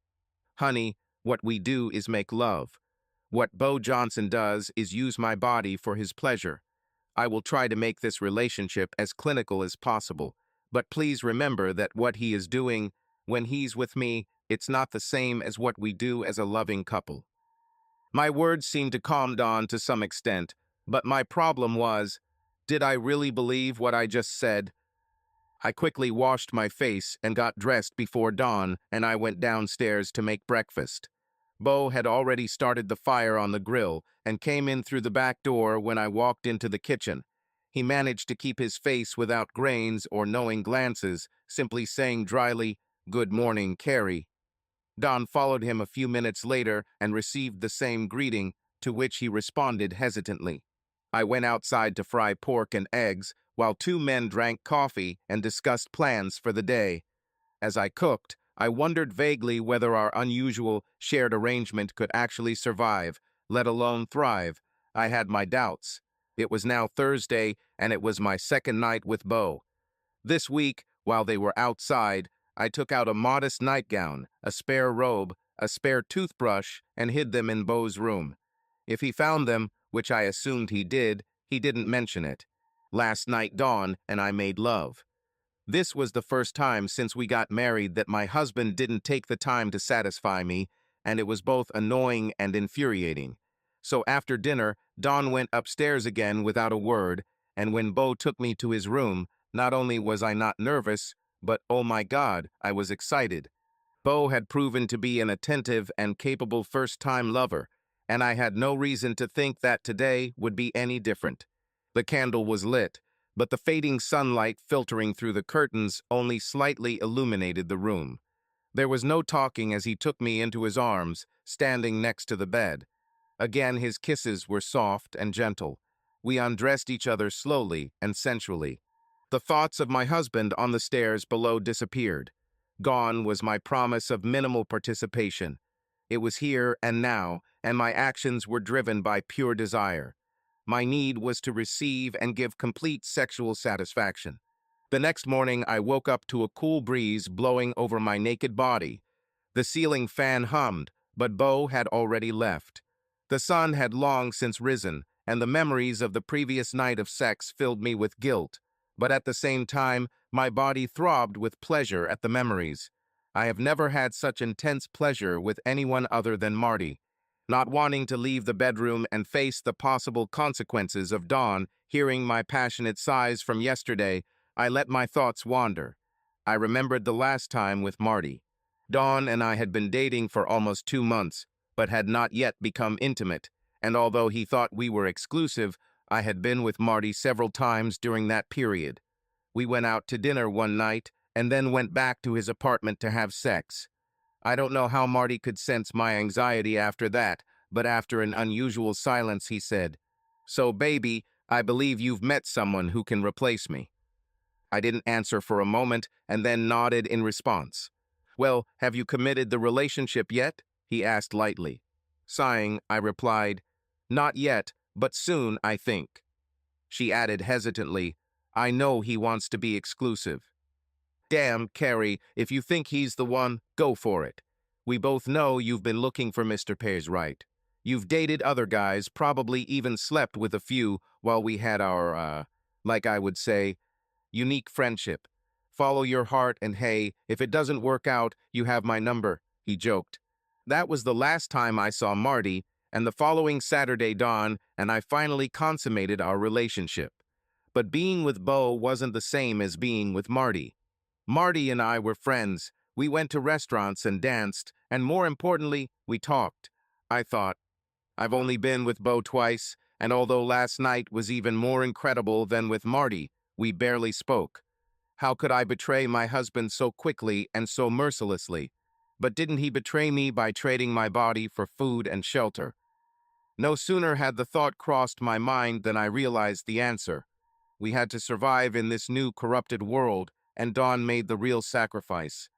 "Honey, what we do is make love. What Bo Johnson does is use my body for his pleasure. I will try to make this relationship as clinical as possible, but please remember that what he is doing when he's with me, it's not the same as what we do as a loving couple." My words seemed to calm Dawn to some extent, but my problem was, did I really believe what I just said? I quickly washed my face and got dressed before dawn, and I went downstairs to make breakfast. Bo had already started the fire on the grill and came in through the back door when I walked into the kitchen. He managed to keep his face without grains or knowing glances, simply saying dryly, "Good morning, Carrie." Don followed him a few minutes later and received the same greeting, to which he responded hesitantly. I went outside to fry pork and eggs, while two men drank coffee and discussed plans for the day. As I cooked, I wondered vaguely whether our unusual shared arrangement could actually survive, let alone thrive. I had my doubts. It was now Thursday, and it was my second night with Bo. This week, while they were outside, I took out a modest nightgown, a spare robe, a spare toothbrush, and hid them in Bo's room. If he found them, which I assumed he didn't mention it. Last night Dawn and I made love. This was the first time since we got married that my husband didn't take the time to satisfy me, and it was both annoying and infuriating. So after dinner, Dawn went upstairs again without a word, and when Bo took me to his room, not only was I not nervous, but oh my God, I was excited. Bo had proven to be an attentive and capable first-time lover, and I had no reason to think that today would be any different. The candle was lit, but the fading sunlight filtering through the curtains only slightly illuminated the room. There was no talking as he took me into his arms, standing next to the bed. Again, his kisses were soft and gentle. We undressed each other slowly and sensually. The thoughts of my husband on the stairs below disappeared. Gone was my promise of minimal participation. It was here and now, and my actions were driven by pure desire. My need was to receive and give complete sexual satisfaction. The next morning, I woke up to a cool breeze blowing over my naked body. The ceiling fan hummed, but Bo had already left. The sun had long since risen, and the memories of the previous night of sex filled me with guilt. But at the same time, my body throbbed with pleasure at the memories. I have never had such intense pleasure with anyone other than Marty. Not wanting to leave the bedroom and face the possible consequences of Dawn hearing my passionate sighs from yesterday, I let my thoughts wander. I remembered the last time with Marty. Dawn and I had been dating for almost 2 months, but had not yet become intimate, and although he thought we were exclusive, I had been with Marty several times during that period. We went out to dinner one night and then went back to his apartment to have sex. I don't know how Marty could sense my anxiety after that, but after an unusual silence he said, "So, baby, I believe you've met someone who can replace me." I didn't answer for a moment and then nodded in response. "Well, have you committed the relationship yet?" he asked lightly. Sighing, I replied, "Not yet, but soon, I think." She added hesitantly, "I know he wants to be exclusive." "Damn, Carrie, if you think he's the one, go for it. We both know you've been looking for Mr. Pays Right. You've dated other guys, probably even slept with a few while we had our, like I would say, unique friendship. Follow your heart and hey, if it doesn't work out, you have my number," he joked. That was the last time I saw Marty, and the following Saturday dawned, and I finally consummated our relationship. But being with Bo wasn't the same as being with Marty. Marty and I were friends. We went to restaurants and danced, and more importantly, we talked. I thought, I've only been with Bo twice, And although last night was even more incredible than with Marty, we barely spoke. How could I betray my husband so quickly and so mercilessly? But didn't he betray me by trading my body for food and shelter? No sooner had the thought crossed my mind than I realized the answer. We had to survive in this new corrupted world, and Don made the real sacrifice.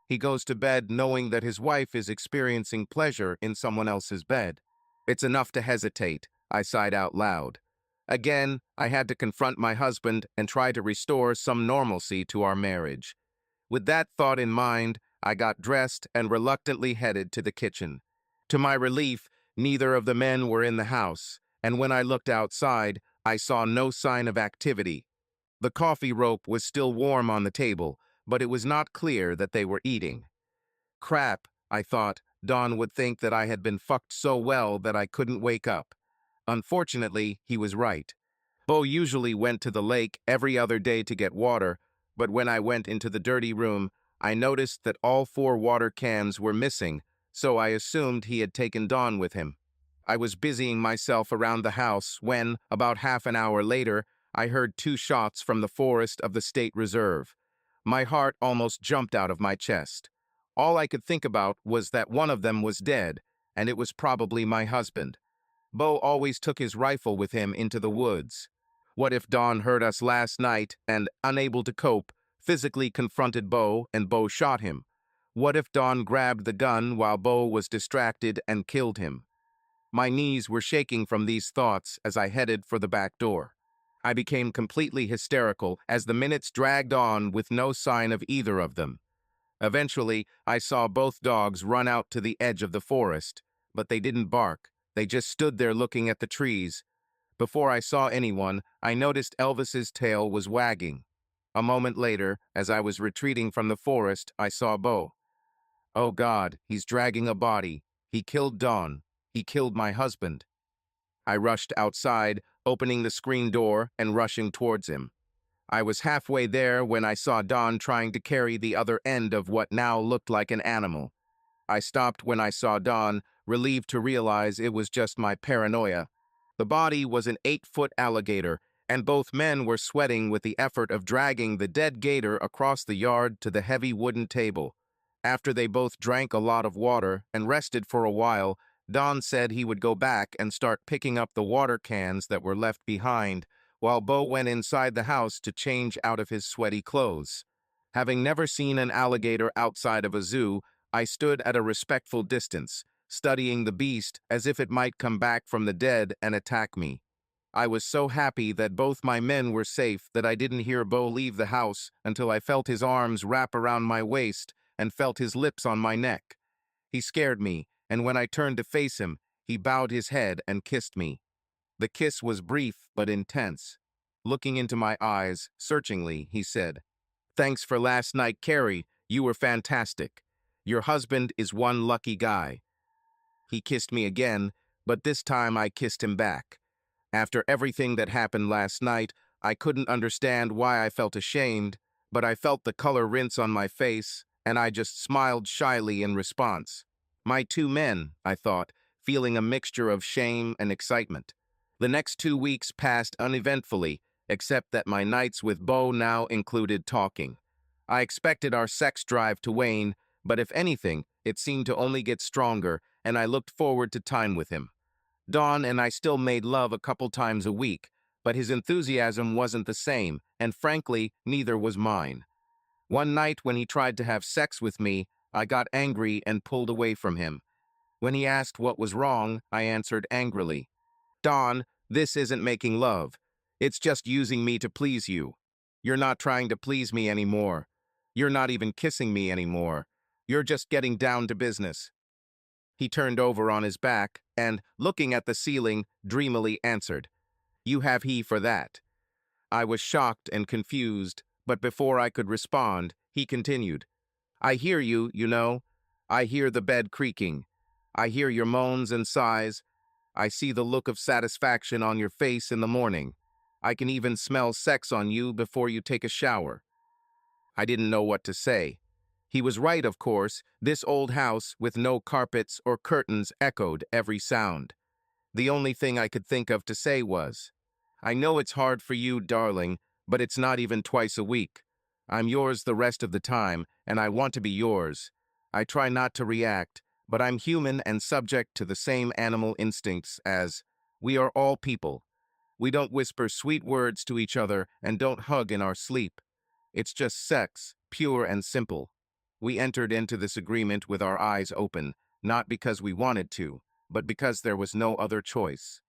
He goes to bed knowing that his wife is experiencing pleasure in someone else's bed. It's enough to hesitate, I sighed out loud. Again, I had to confront my husband and try to restore some normalcy to our marriage. With that thought in mind, I got dressed and reluctantly headed to the kitchen. To my relief, neither of the men were in the house, and when I looked outside, I saw no sign of activity. The coffee rope was still warm on the table, but it was not clear that they were eating. Crap, I thought. Don would think that I had been fucked so well that I couldn't wake up. Unfortunately, he was right. Bo usually went to the lake every other day to get water, but when I went into the dirty room, I noticed that all 4 water cans were missing, so I assumed he had taken Dawn with him. I was busying myself around the house when, about half an hour later, I heard 2 shots from the forest of the State Reserve. My heart almost jumped out of my chest. All I could think about was that one of them was dead, and it was probably my husband. Bo always took his rifle with him into the woods. What if Don heard us last night and, unable to cope, physically confronted Bo and Bo shot him? What if Don grabbed the gun while Bo was distracted and killed him? My knees were shaking from these thoughts as I headed for the back door. I became completely hysterical as the minutes dragged on with no sign of either of them. Eventually, I saw both dogs run out to the edge of the forest, but they didn't bark. They just stood there looking at the trees. Before I saw anyone, I noticed Elvis's tail was wagging. A moment later, as I was retreating from the forest, I saw Bo. Oh God, he's dragging a body. He killed Dawn. He killed my husband. I rushed outside, opening the screen door and rushing towards him. I was halfway there when I saw Dawn trying to carry the other end of what now looked like an animal. I stopped when I saw Dawn, relieved to realize it was just my paranoia. The body was an 8-foot alligator, and both men were sweating with the effort of dragging the dead gator across the yard to the heavy wooden table. After they both drank a lot of water and rested for a while, Don said he would go back and start picking up the water cans that were left behind, while Bo went inside the house to change out of his sweaty clothes. Having never seen an alligator outside of a zoo, I stood at a respectful distance, studying the beast as if it might come back from the dead and attack me. I was so happy that both my men were safe that I didn't hear Bo leave the house until I felt his arms wrap around my waist and felt his lips on my neck. He scared me, and when I turned to face him, he bowed his head and kissed me. The kiss was brief but intense. Looking into my eyes, searchingly, he said, "Thanks for last night, Carrie. You were fantastic. Your husband is one lucky guy." He kissed me again, but this time I kissed him back. After everything that happened last night, I couldn't understand why I felt ashamed, but I felt the color rinse on my face, and I just smiled shyly in response. My 2 men, I thought, feeling a mixture of shame and excitement. The next 2 weeks passed uneventfully, except that my nights with Bo now included talking. I expected our sex drive to wane, but if anything, it seemed to only get stronger, and I looked forward to time with him. Don and I still made love a couple times a week, but his enthusiasm wasn't the same, and frankly, neither was mine. One night when he tried to have sex with me, I got angry and pulled away from him. When he asked what was wrong, I answered angrily, "Don, this isn't making love. It's just using me to please you. You're not trying to please me anymore. You're not even kissing me anymore. You're just getting down to business." He turned over on his back and, looking at the ceiling, dreamily answered, "You have he for that." I was shocked and confused, but before I could respond, he continued, "I hear you, you know. I hear the bed creaking. I hear your moans and sighs. I see the look of satisfaction on your face in the morning. I can even smell sex on you before you take a shower." I didn't know what to say. He was right, of course. This old house with no carpets or curtains echoed every sound. The only thing I could think of to say was, "I know it's hard for you, darling, but it's not even twice a week. I'm yours the rest of the time, and I want to be yours." I try not to react, but I'm human and subject to the same animal instincts as we are all people. We don't whisper sweet words to each other and don't hug in our sleep. It's just sex, pure and simple. We entered into this agreement with our eyes open, not because we wanted to, but because there was no other choice.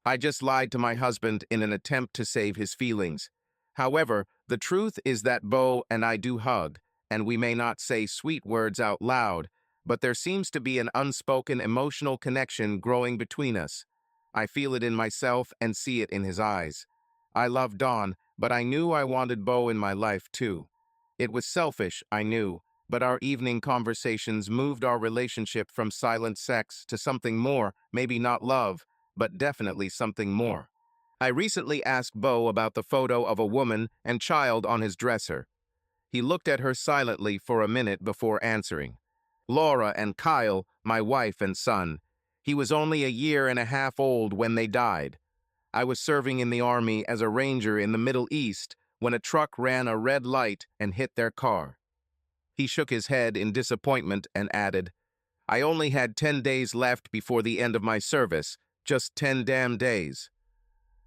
I just lied to my husband in an attempt to save his feelings. However, the truth is that Beau and I do hug, and we may not say sweet words out loud, but there seems to be an unspoken emotional connection growing between us. I feel it in myself and see it in his eyes. I love Dawn, but I knew I wanted Beau in my life too. It was selfish, I knew, but our evening conversations moved our relationship from silent sex to something more, maybe not love, but definitely something more. I recently asked Beau about the photo of a woman and child on his dresser. He looked at her silently for a minute before answering. Laura and Kyle, my wife and son. He was only a year and a half old when they died. I was serving in the army as a ranger in the Middle East when a truck ran a red light and hit their car. He shook his head in disappointment and added, "I only had 10 days left before the end of my service, just 10 damn days."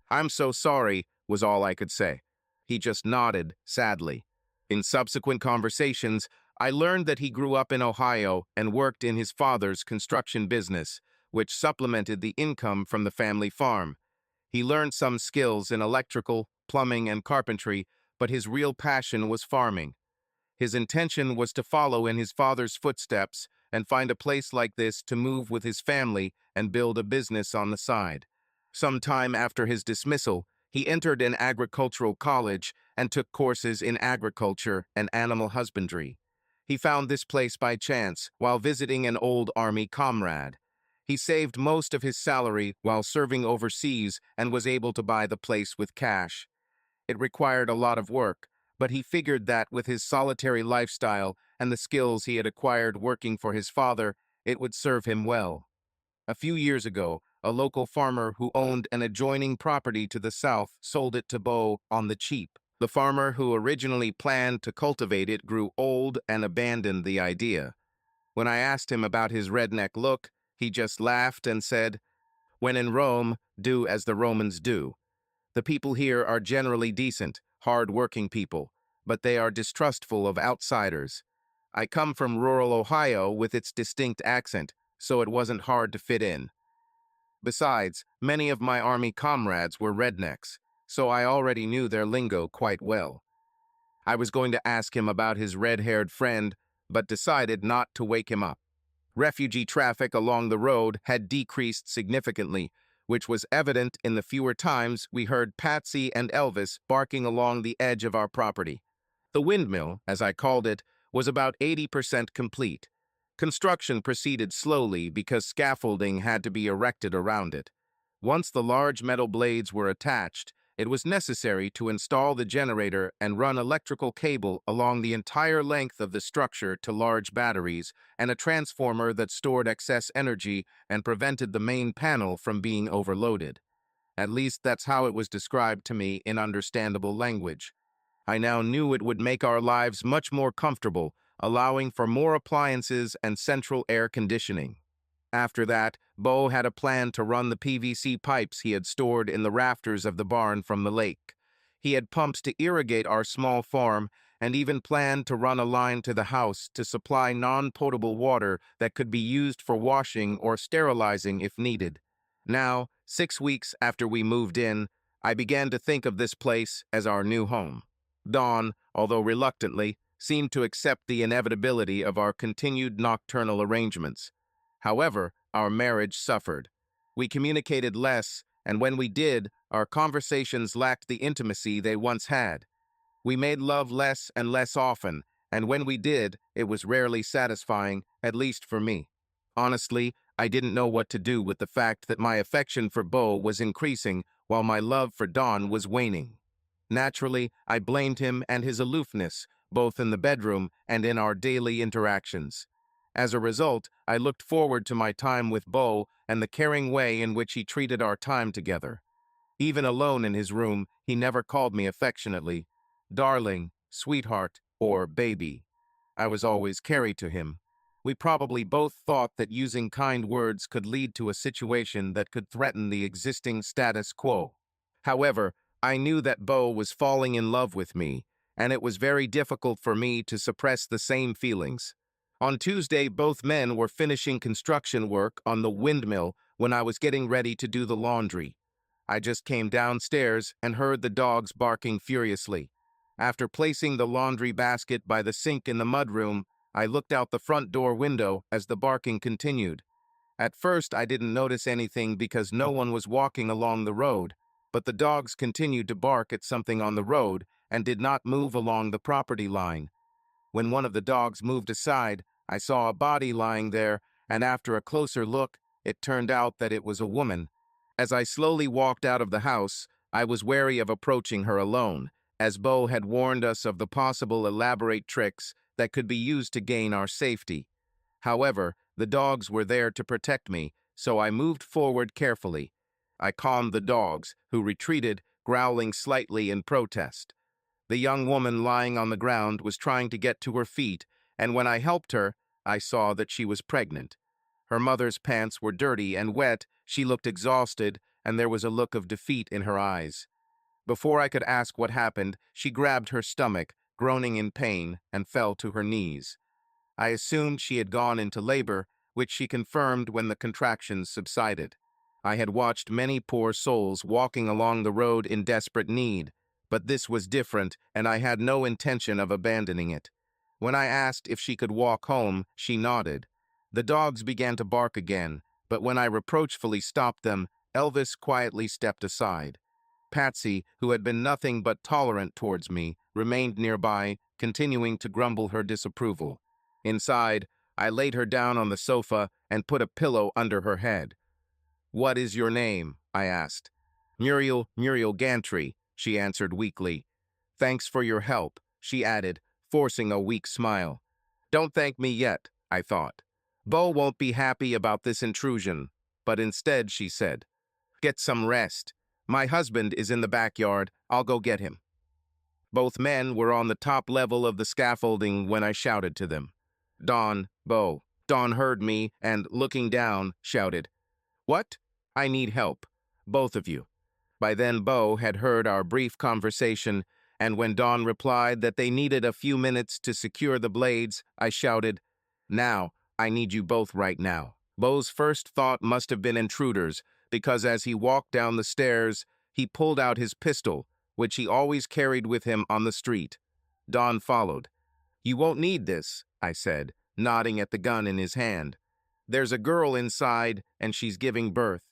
"I'm so sorry," was all I could say. He just nodded, sadly. In subsequent conversations, I learned that he grew up in Ohio and worked in his father's construction business, which supplemented the income from the family farm. He learned some skills in electrical, plumbing, and carpentry, but his real passion was farming. His intention was to follow in his father's footsteps and find a place like this to move with his family and build a business on the side. Some time after his dismissal, he entered an agricultural college and took courses in agriculture and animal husbandry. He found this place by chance while visiting an old army comrade. He saved most of his salary while serving overseas and was able to buy the place with cash. It required a lot of work, but he figured that with his solitary lifestyle and the skills he had acquired working for his father, it would serve him well. A few years ago, a local farmer who owned an adjoining property to the south sold it to Beau on the cheap. The farmer who originally planned to cultivate it grew old and abandoned the idea. When I asked him about his redneck look, he just laughed and said, "When in Rome, do as the Romans do." The people here are generally decent, hard-working people, but they are distrustful of outsiders. I come from rural Ohio with its distinct accent, so it wasn't hard to fit in. Besides, many of my army comrades were rednecks, so I already knew their lingo quite well. I was going to ask him about his red-haired friend, but decided not to wake him up. Refugee traffic along the road had decreased significantly, which was evident in the fewer times we heard Patsy and Elvis barking along the edge of our property. The windmill, as I called it, was about 80% complete. Construction proceeded slowly because scaffolding had to be erected around it. Once the large metal blades were attached, it was necessary to install the generator and run electrical cable along the entire length of the structure to large batteries and a transformer that stored excess energy and prevented the main panel from being overloaded. At least that's how it was described to me in understandable language. I now knew it would make our lives much more comfortable, allowing for more appliances and central air conditioning. After that, Beau had a plan to run the PVC pipes he had stored in the rafters of the barn from the lake. He had pumps to irrigate our small farm and even planned to run a line to the house to supply non-potable water that could be used for washing or sterilizing if needed. Now, 6 weeks after we moved in, I began to think of this place as our new home. Dawn, although reluctantly, seemed to accept the inevitability of our continued nocturnal arrangements. However, our marriage suffered. We communicated less, and when we did, our conversations lacked the intimacy they once had. We made love less and less often, and when we did, it was rarely satisfying, at least for me. Honestly, I didn't know what to do with the fact that my affection for Beau was increasing while my love for Dawn was waning. Naturally, I blamed him and his aloofness, both in the bedroom and in our daily interactions. As a result, I looked forward to my time with Bo and the caring way in which he treated our time together. Even alone in his room, he never called me affectionately darling, sweetheart, or baby. I was always Carrie to him. We probably both thought that using kind words could lead to a situation that could threaten the existing status quo. However, I knew that Bo was falling in love with me, and it was very difficult for me to suppress the same feelings. On Tuesday, both men were finishing construction work on the windmill when I was getting ready to do the laundry. I just came downstairs and heard the dogs barking furiously. After placing the laundry basket by the sink in the mudroom, I looked out the front door window as the barking continued. At first, I didn't notice anything because no one was walking along the road, but the dogs continued to bark at something on the road and did not move along the property line. When one of the dogs moved aside, I saw a body lying there, and after a closer look, it turned out that it was a woman. As I slowly walked out of the house, I was wary of approaching her alone, as Bo had warned us of the possible elaborate tricks that could be used to gain our safety. However, the dogs were there to protect me, so I moved forward carefully. I calmed the dogs, who retreated, growling slightly in protest. The young woman lying on the ground was trying to get to her feet, and when I helped her, I saw that she was pregnant. Her mother's pants were dirty and wet, she looked exhausted, and there was a look of defeat in her eyes. Before I could ask what happened, she grabbed her stomach, groaning in pain, and fell to her knees. I assumed she had gone into labor, which she confirmed when the contractions subsided. I had watched many poor souls walking along the road in desperate need, but this was different, and I had no intention of abandoning it. When I asked if she could walk home, she nodded. The dogs began to bark again, but when I reproachfully stopped them, Elvis quietly stepped aside. Patsy, who had been nothing but tolerant towards me, remained nearby, continuing to grumble her disapproval. Inside, I laid her down on the sofa and put a pillow under her head. "What is your name?" I asked. Muriel Gantry," she answered weakly. "Thanks for your help," she added, forcing a weak smile. "Don't thank me yet," I thought. "Bo won't be happy about this intrusion." But instead, she said, "Get some rest. My husband is in the backyard. I'll go get him." Both men were on the top level of the scaffolding when I shouted to them. "Don, Bo." Don heard me and, looking down, shouted, "What? I need help. Both of you." By then, Bo had heard our brief conversation, and when Don replied that they needed a few minutes to secure the blades, I shouted, "Now, I need you both right now." Bo's first thought must have been intruders, because as he walked down the stairs, he pulled out his pistol, which he always carried with him on the street. Don followed. "You won't need this," I said, nodding at the gun in his hand. "There's a girl inside, and she's giving birth."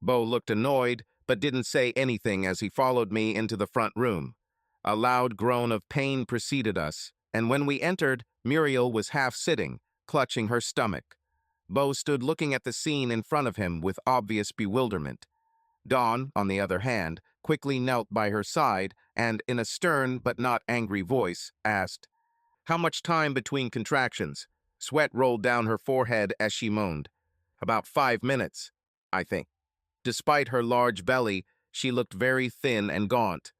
Bo looked annoyed, but didn't say anything as he followed me into the front room. A loud groan of pain preceded us, and when we entered, Muriel was half sitting, clutching her stomach. Bo stood looking at the scene in front of him with obvious bewilderment. Don, on the other hand, quickly knelt by her side and, in a stern but not angry voice, asked, "How much time between contractions?" Sweat rolled down her forehead as she moaned. "About 5 minutes, I think." Despite her large belly, she looked very thin and gaunt.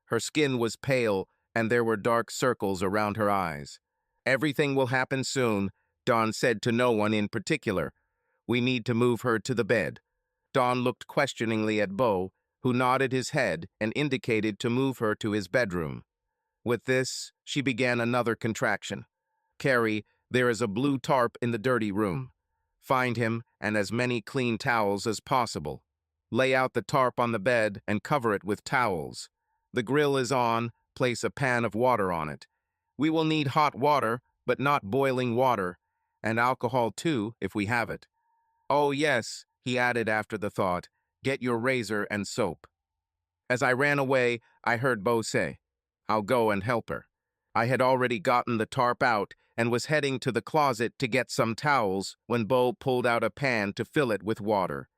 Her skin was pale, and there were dark circles around her eyes. "Everything will happen soon," Don said to no one in particular. "We need to move her to the bed." Don looked questioningly at Bo, who nodded his head and indicated to move her to his bedroom. With this, she began another contraction. "Carrie, there is a blue tarp in the dirty room. Find him and as many clean towels as possible. Lay out the tarp on the bed and cover it with towels. The grill is on, place a pan of water on it. We will need hot water, but not boiling water, and alcohol too, if we have it. Oh yes," he added after the thought, "get your razor and soap." As I ran away, I heard Bo say, "I'll go and help her." I had already gotten the tarp out and was heading to the closet to get some towels when Bo pulled out a pan to fill it with water.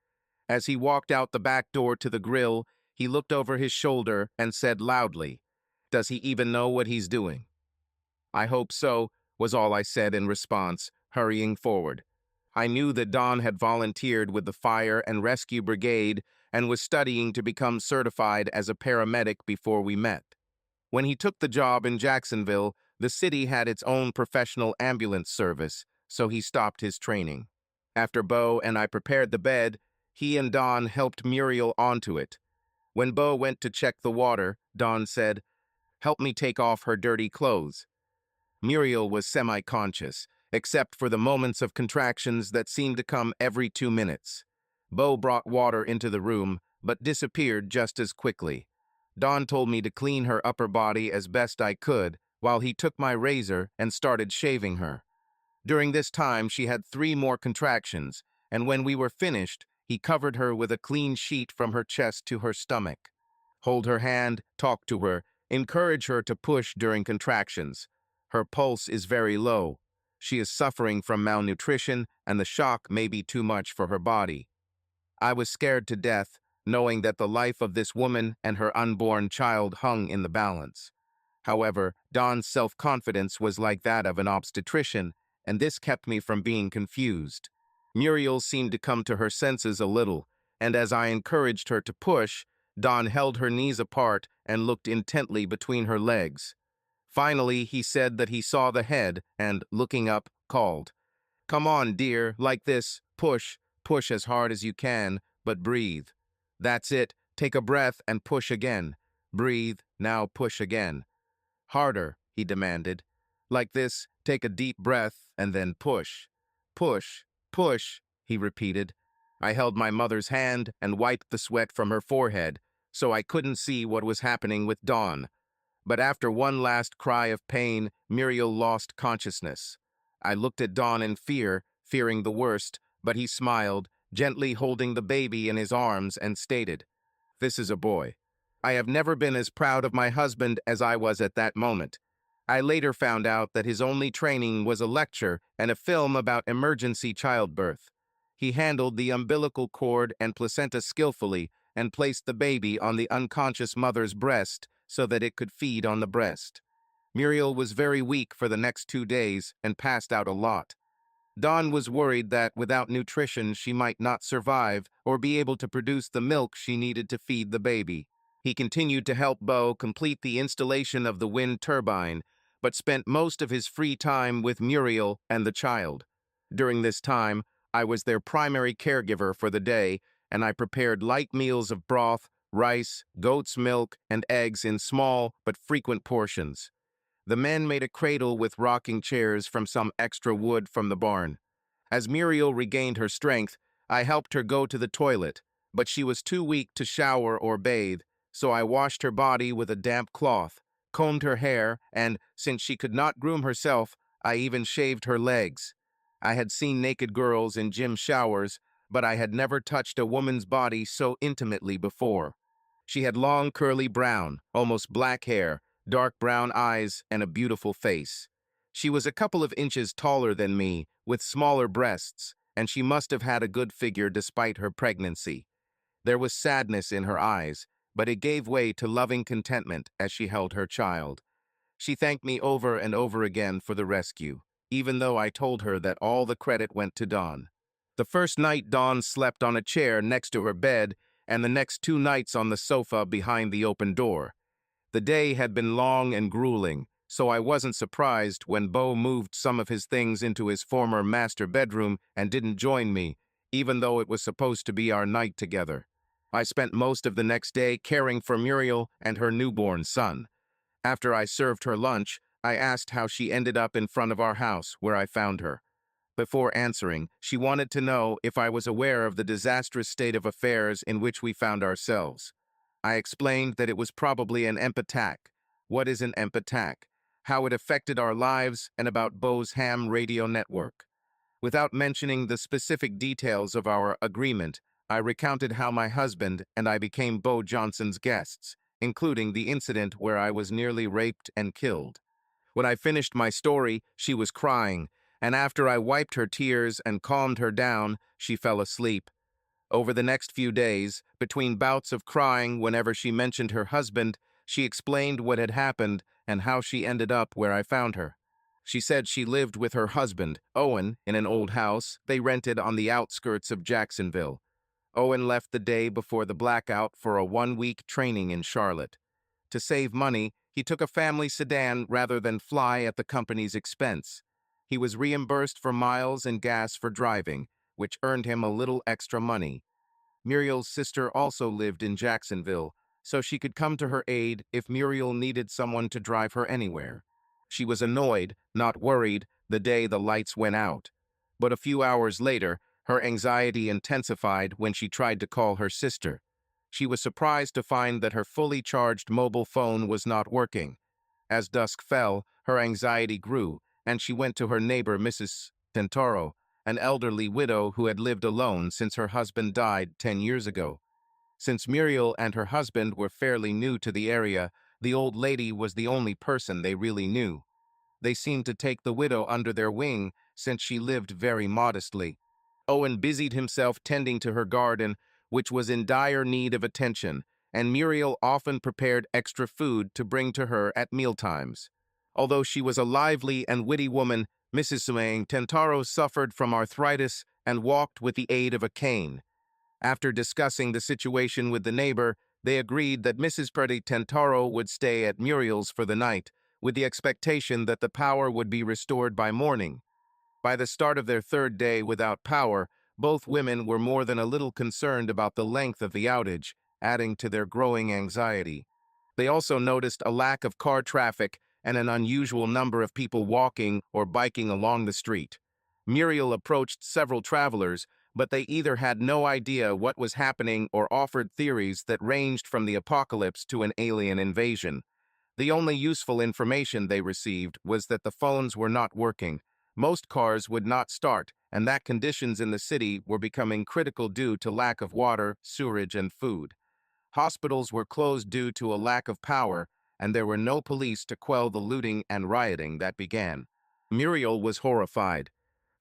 As he walked out the back door to the grill, he looked over his shoulder and said loudly, "Does he even know what he's doing?" "I hope so," was all I said in response, hurrying forward. I knew that Don had volunteered with the fire and rescue brigade and was studying to become certified as a paramedic before we met. When he took the job in Jacksonville, the city had its own professional ambulance service, so he stopped his training. After Bo and I prepared the bed, he and Don helped Muriel onto it. When Bo went to check the water, Don said, "Help me take off her dirty clothes." Muriel was semi-conscious, except for the moments of contractions that seemed to come every 2 minutes. Bo brought water into the room, but disappeared just as quickly. Don told me to clean her upper body as best I could, while he took my razor and started shaving her. During this time, she had 3 more contractions, and when we were finished, he covered her with a clean sheet from her chest to her stomach. Hold her hand, talk to her, encourage her to push during contractions. Her pulse is very low. She is suffering from malnutrition, and the shock may be too much for her body. I was scared to death, knowing that the life of this woman and her unborn child hung in the balance. However, Don's self-confidence was like that of an obstetrician, and this kept me from being confused. Muriel seemed to come to her senses a little, and as I encouraged her to push, Don held her knees apart and looked intently between her legs. Finally, he said that he saw the head and, looking up, called, "Come on, dear, like this, push, push as hard as you can, but breathe. That's it, take a breath and push again. Breathe, now push again." "Harder," he demanded. "Like this, take a deep breath and then push. Push, push," he repeated. I held my mother's hand and wiped the sweat from her forehead, so I couldn't see what was happening with Dawn. But after one last cry of pain, Muriel lost consciousness. I looked at Dawn in fear, fearing the worst, but he smiled, gently holding the baby in his arms, and stated, "This is a boy." I have never been as proud of my husband as I was at that moment. I later found out that his only training was a lecture and a film about emergency childbirth. He handled the umbilical cord and placenta skillfully and placed the baby on the unconscious mother's breast so that it could feed on the breast. Muriel was very weak for the next 2 days and passed out a lot. Dawn was worried that without nutrition she might not survive or be able to produce the milk she needed to feed the baby. He continued to help Bo complete the installation of the wind turbine, but spent most of his free time with Muriel and the child. During this time, I was their primary caregiver for the day, and I prepared light meals of broth, rice, goat's milk, and eggs in small but frequent portions. The men made a cradle with rocking chairs from some extra wood from the barn. As Muriel regained her strength, I helped her go to the toilet, but she was too weak to shower or bathe, so I washed her body with a damp cloth, combed her hair, and, since she could not groom herself, I even shaved her legs. I had seen naked girls in gym showers, but I had never touched a woman's body so intimately before. She had long curly brown, almost black hair, dark brown eyes, and a beautiful face. She was a couple of inches taller than me, with smaller breasts, and she must have had a good figure despite her pregnancy. There was sadness in her eyes, but it gave way to loving contentment as she held her child. She thanked me over and over again for the rescue, even though I told her that all the credit went to Dawn. The first night Dawn slept on a chair next to her bed, and the next 2 nights on the sofa behind the open door. The day had been long and grueling, so I wasn't surprised when Bo moved some of his things into his former master bedroom and didn't join me, even though it was supposed to be our night together. I spent most of the next day caring for Muriel and her newborn son. After I served her lunch, I asked how she ended up in front of our house, where I found her. Before answering, she wanted to know if I was aware of the disastrous state of affairs in which we found ourselves. I explained that it was probably an attack. What is an attack? How it affected our lives, and about Bo's ham radio network. Without mentioning the specific details of our agreement, I recounted how my husband and I became Bo Johnson's guests, including the incident where I was nearly raped and killed. When I finished my story, she was crying, and after I wiped her tears and calmed her down, she fell asleep. Over the next few days, between bouts of crying whenever she mentioned her husband, she explained what had happened and how she ended up where I found her. She said she lived with her husband, Owen, in an old house they rented on the outskirts of Jacksonville. Owen left the day before the blackout for a one-week training in Charlotte. To save money, he took a family sedan rather than fly at the company's expense. He was reimbursed for miles and gas for driving, which earned him a little extra money. Muriel's sister also lived in Jacksonville, so she could come to her aid if Muriel needed someone to drive her anywhere. She was annoyed, not worried, the day the lights went out. But a few hours later, her anxiety intensified when she tried to call her sister. She was surprised to find that her fully charged mobile phone was not working. As dusk fell, her anxiety grew, and she went to her neighbor, Mrs. Tentaro, an elderly widow who had lived alone since her husband died 10 years ago. Since Muriel and her husband were fairly new to the area, the old lady was the only person they really knew. They seemed to take the widow under their wing since she lived very modestly. Owen busied himself tending to her garden, which was in dire need of attention, and Muriel often prepared extra food to bring to her at mealtimes. Although she was a lively and witty woman, Mrs. Tentaro suffered from arthritis and walked with the aid of a cane. After discussing the situation with the neighbor, they agreed that Mrs. Tentaro would stay at Muriel's for the night, with the expectation that the power would be restored by morning. By the start of their third day without power, both women were more than a little concerned about the length of the outage, adding to their growing anxiety. They also noticed a lack of car traffic and an unusual number of people walking or biking along the street. Muriel approached several travelers, but they either had no idea what was happening or offered theories that ranged from the apocalypse to an alien invasion. The only useful information they received was that the phones were not working. Most cars would not start, and that conditions in the city were becoming critical due to lack of water, sewerage, and food. Hospitals were closed due to a lack of power, and there were no police to quell the looting and rioting that began. Muriel was horrified.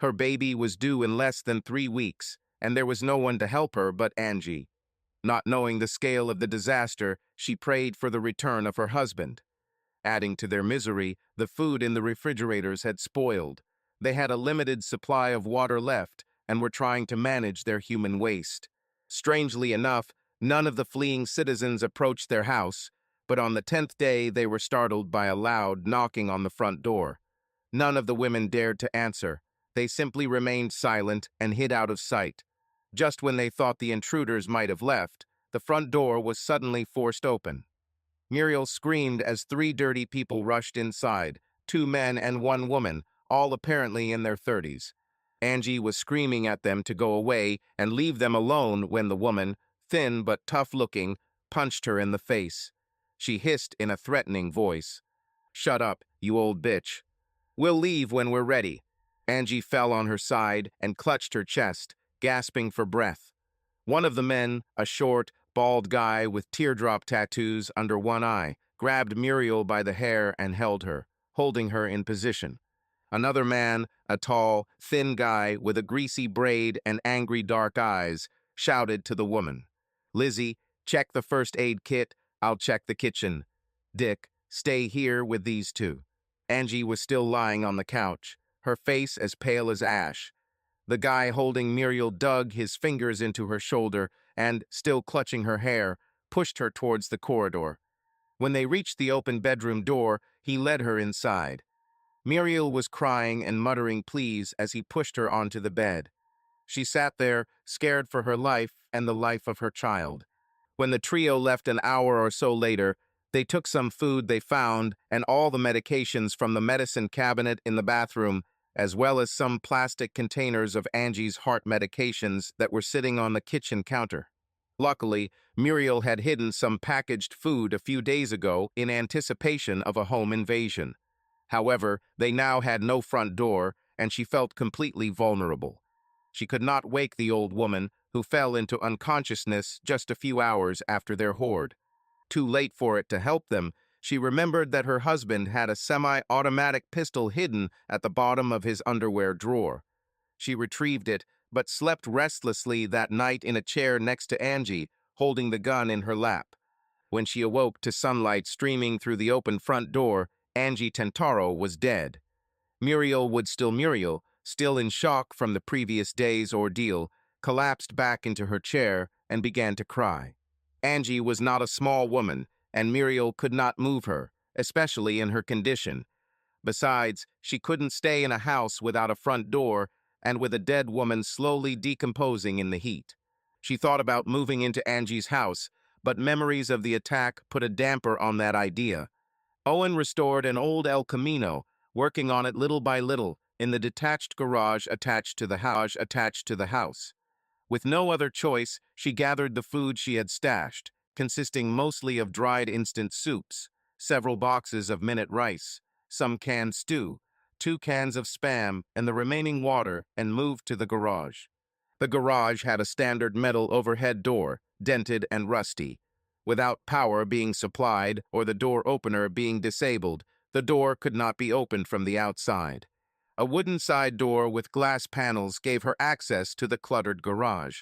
Her baby was due in less than 3 weeks, and there was no one to help her but Angie. Not knowing the scale of the disaster, she prayed for the return of her husband. Adding to their misery, the food in the refrigerators had spoiled. They had a limited supply of water left and were trying to manage their human waste. Strangely enough, none of the fleeing citizens approached their house, but on the 10th day they were startled by a loud knocking on the front door. None of the women dared to answer. They simply remained silent and hid out of sight. Just when they thought the intruders might have left, the front door was suddenly forced open. Muriel screamed as 3 dirty people rushed inside, 2 men and 1 woman, all apparently in their 30s. Angie was screaming at them to go away and leave them alone when the woman, thin but tough-looking, punched her in the face. She hissed in a threatening voice, "Shut up, you old bitch. We'll leave when we're ready." Angie fell on her side and clutched her chest, gasping for breath. One of the men, a short, bald guy with teardrop tattoos under one eye, grabbed Muriel by the hair and held her, holding her in position. Another man, a tall, thin guy with a greasy braid and angry dark eyes, shouted to the woman, "Lizzie, check the first aid kit, I'll check the kitchen. Dick, stay here with these 2. Angie was still lying on the couch, her face as pale as ash. The guy holding Muriel dug his fingers into her shoulder and, still clutching her hair, pushed her towards the corridor. When they reached the open bedroom door, he led her inside. Muriel was crying and muttering pleas as he pushed her onto the bed. She sat there, scared for her life and the life of her child. When the trio left an hour or so later, they took some food they found and all the medications from the medicine cabinet in the bathroom, as well as some plastic containers of Angie's heart medications that were sitting on the kitchen counter. Luckily, Muriel had hidden some packaged food a few days ago in anticipation of a home invasion. However, they now had no front door, and she felt completely vulnerable. She could not wake the old woman, who fell into unconsciousness just a few hours after their hoard. Too late for it to help them, she remembered that her husband had a semi-automatic pistol hidden at the bottom of his underwear drawer. She retrieved it, but slept restlessly that night in a chair next to Angie, holding the gun in her lap. When she awoke to sunlight streaming through the open front door, Angie Tentaro was dead. Muriel, still in shock from the previous day's ordeal, collapsed back into her chair and began to cry. Angie was not a small woman, and Muriel could not move her, especially in her condition. Besides, she couldn't stay in a house without a front door and with a dead woman slowly decomposing in the heat. She thought about moving into Angie's house, but memories of the attack put a damper on that idea. Owen restored an old El Camino, working on it little by little in the detached garage attached to the house. With no other choice, she gathered the food she had stashed, consisting mostly of dried instant soups, several boxes of minute rice, some canned stew, 2 cans of Spam, and the remaining water, and moved to the garage. The garage had a standard metal overhead door, dented and rusty. Without power being supplied or the door opener being disabled, the door could not be opened from the outside. A wooden side door with glass panels gave her access to the cluttered garage.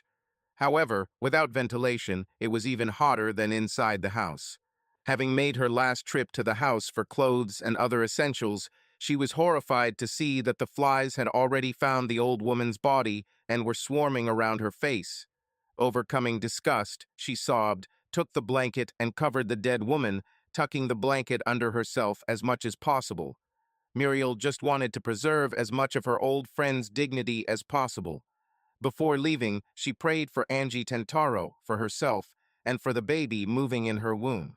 However, without ventilation, it was even hotter than inside the house. Having made her last trip to the house for clothes and other essentials, she was horrified to see that the flies had already found the old woman's body and were swarming around her face. Overcoming disgust, she sobbed, took the blanket and covered the dead woman, tucking the blanket under herself as much as possible. Muriel just wanted to preserve as much of her old friend's dignity as possible. Before leaving, she prayed for Angie Tentaro, for herself, and for the baby moving in her womb.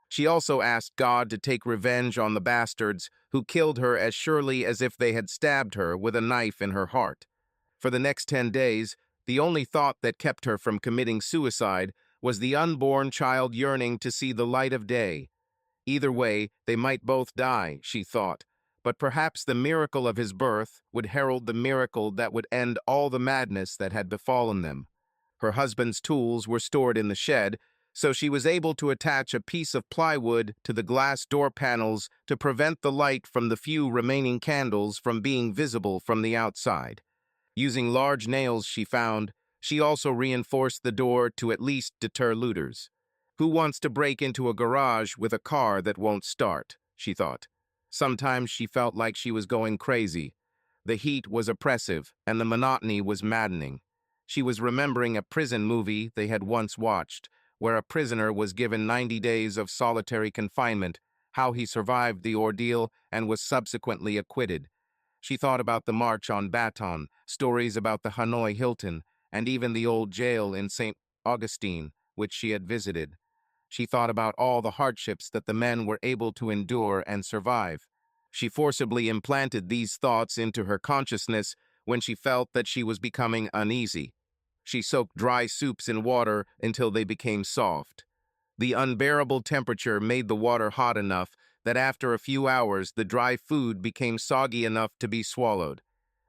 She also asked God to take revenge on the bastards who killed her as surely as if they had stabbed her with a knife in her heart. For the next 10 days, the only thought that kept her from committing suicide was the unborn child yearning to see the light of day. Either way, they might both die, she thought, but perhaps the miracle of his birth would herald the miracle that would end all the madness that had befallen them. Her husband's tools were stored in the shed, so she was able to attach a piece of plywood to the glass door panels to prevent the light from the few remaining candles from being visible from the outside. Using large nails she found, she also reinforced the door to at least deter looters. Who wants to break into a garage with a car that won't start, she thought. Sometimes she felt like she was going crazy. The heat was oppressive, and the monotony was maddening. She was remembering a prison movie they had once watched, where a prisoner was given 90 days of solitary confinement, how he survived the ordeal and was subsequently acquitted. She thought about the March on Baton, stories about the Hanoi Hilton, and even the old jail in St. Augustine, which she had visited. She thought about all the hardships that the men were able to endure and survive. She forcibly implanted these thoughts into her consciousness when she felt that she was becoming uneasy. She soaked dry soups in water until they became soft. The unbearable temperature made the water hot enough that after a few hours the dry food became soggy enough to be swallowed.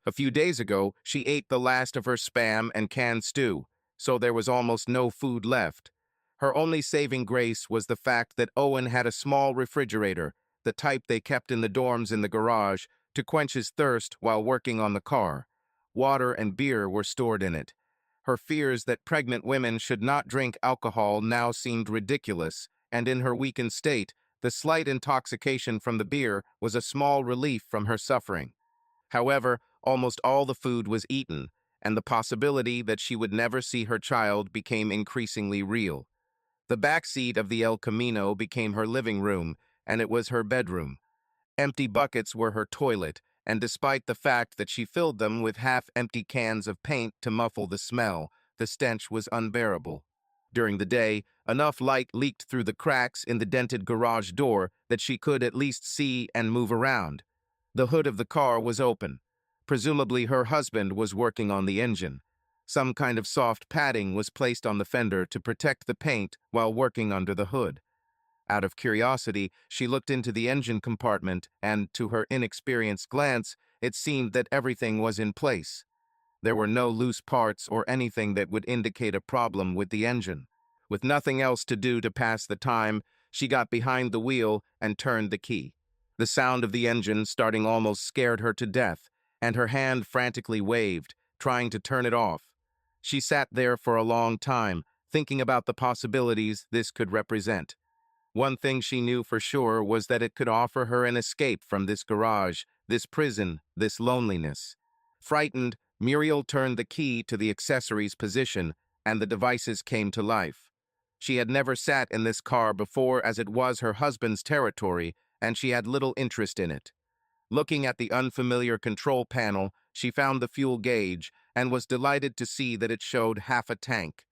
A few days ago, she ate the last of her Spam and canned stew, so there was almost no food left. Her only saving grace was the fact that Owen had a small refrigerator, the type they kept in the dorms in the garage, to quench his thirst while working on the car. Water and beer were stored in it. Her fears that pregnant women should not drink alcohol now seemed ridiculous, and in her weakened state, the slight intoxication from the beer was a small relief from her suffering. However, almost all the food was eaten, and the possibility that she would never see her child became increasingly real. The back seat of the El Camino became her living room, and it was her bedroom. Empty buckets were her toilet, and despite the fact that she filled them with half-empty cans of paint to muffle the smell, the stench was unbearable. During the day, enough light leaked through the cracks in the dented garage door that she could at least see and move around. The hood of the car was open. Presumably her husband was working on the engine. Some kind of soft padding was placed on the fender to protect the paint while working under the hood. Out of curiosity, she looked into the engine compartment, and, to her inexperienced glance, it seemed that everything was in place. There were no loose parts or anything that would indicate a problem with the engine. With nothing else to do to pass the time, she got behind the wheel and turned the key. The sound of the engine starting almost scared her to death, and her hand frantically waved, trying to turn it off. She sat there for a long time, thinking about the possibilities this could represent. One thing she knew for sure was that it could offer her an escape from this garage this prison, this loneliness. Frightened, Muriel turned the key to the accessories position, and the devices came to life. She had never sat in this car before, as it was her husband's territory, and she had little interest in it. Looking at the unfamiliar control panel, she found the fuel gauge and was delighted to see that it showed half a tank.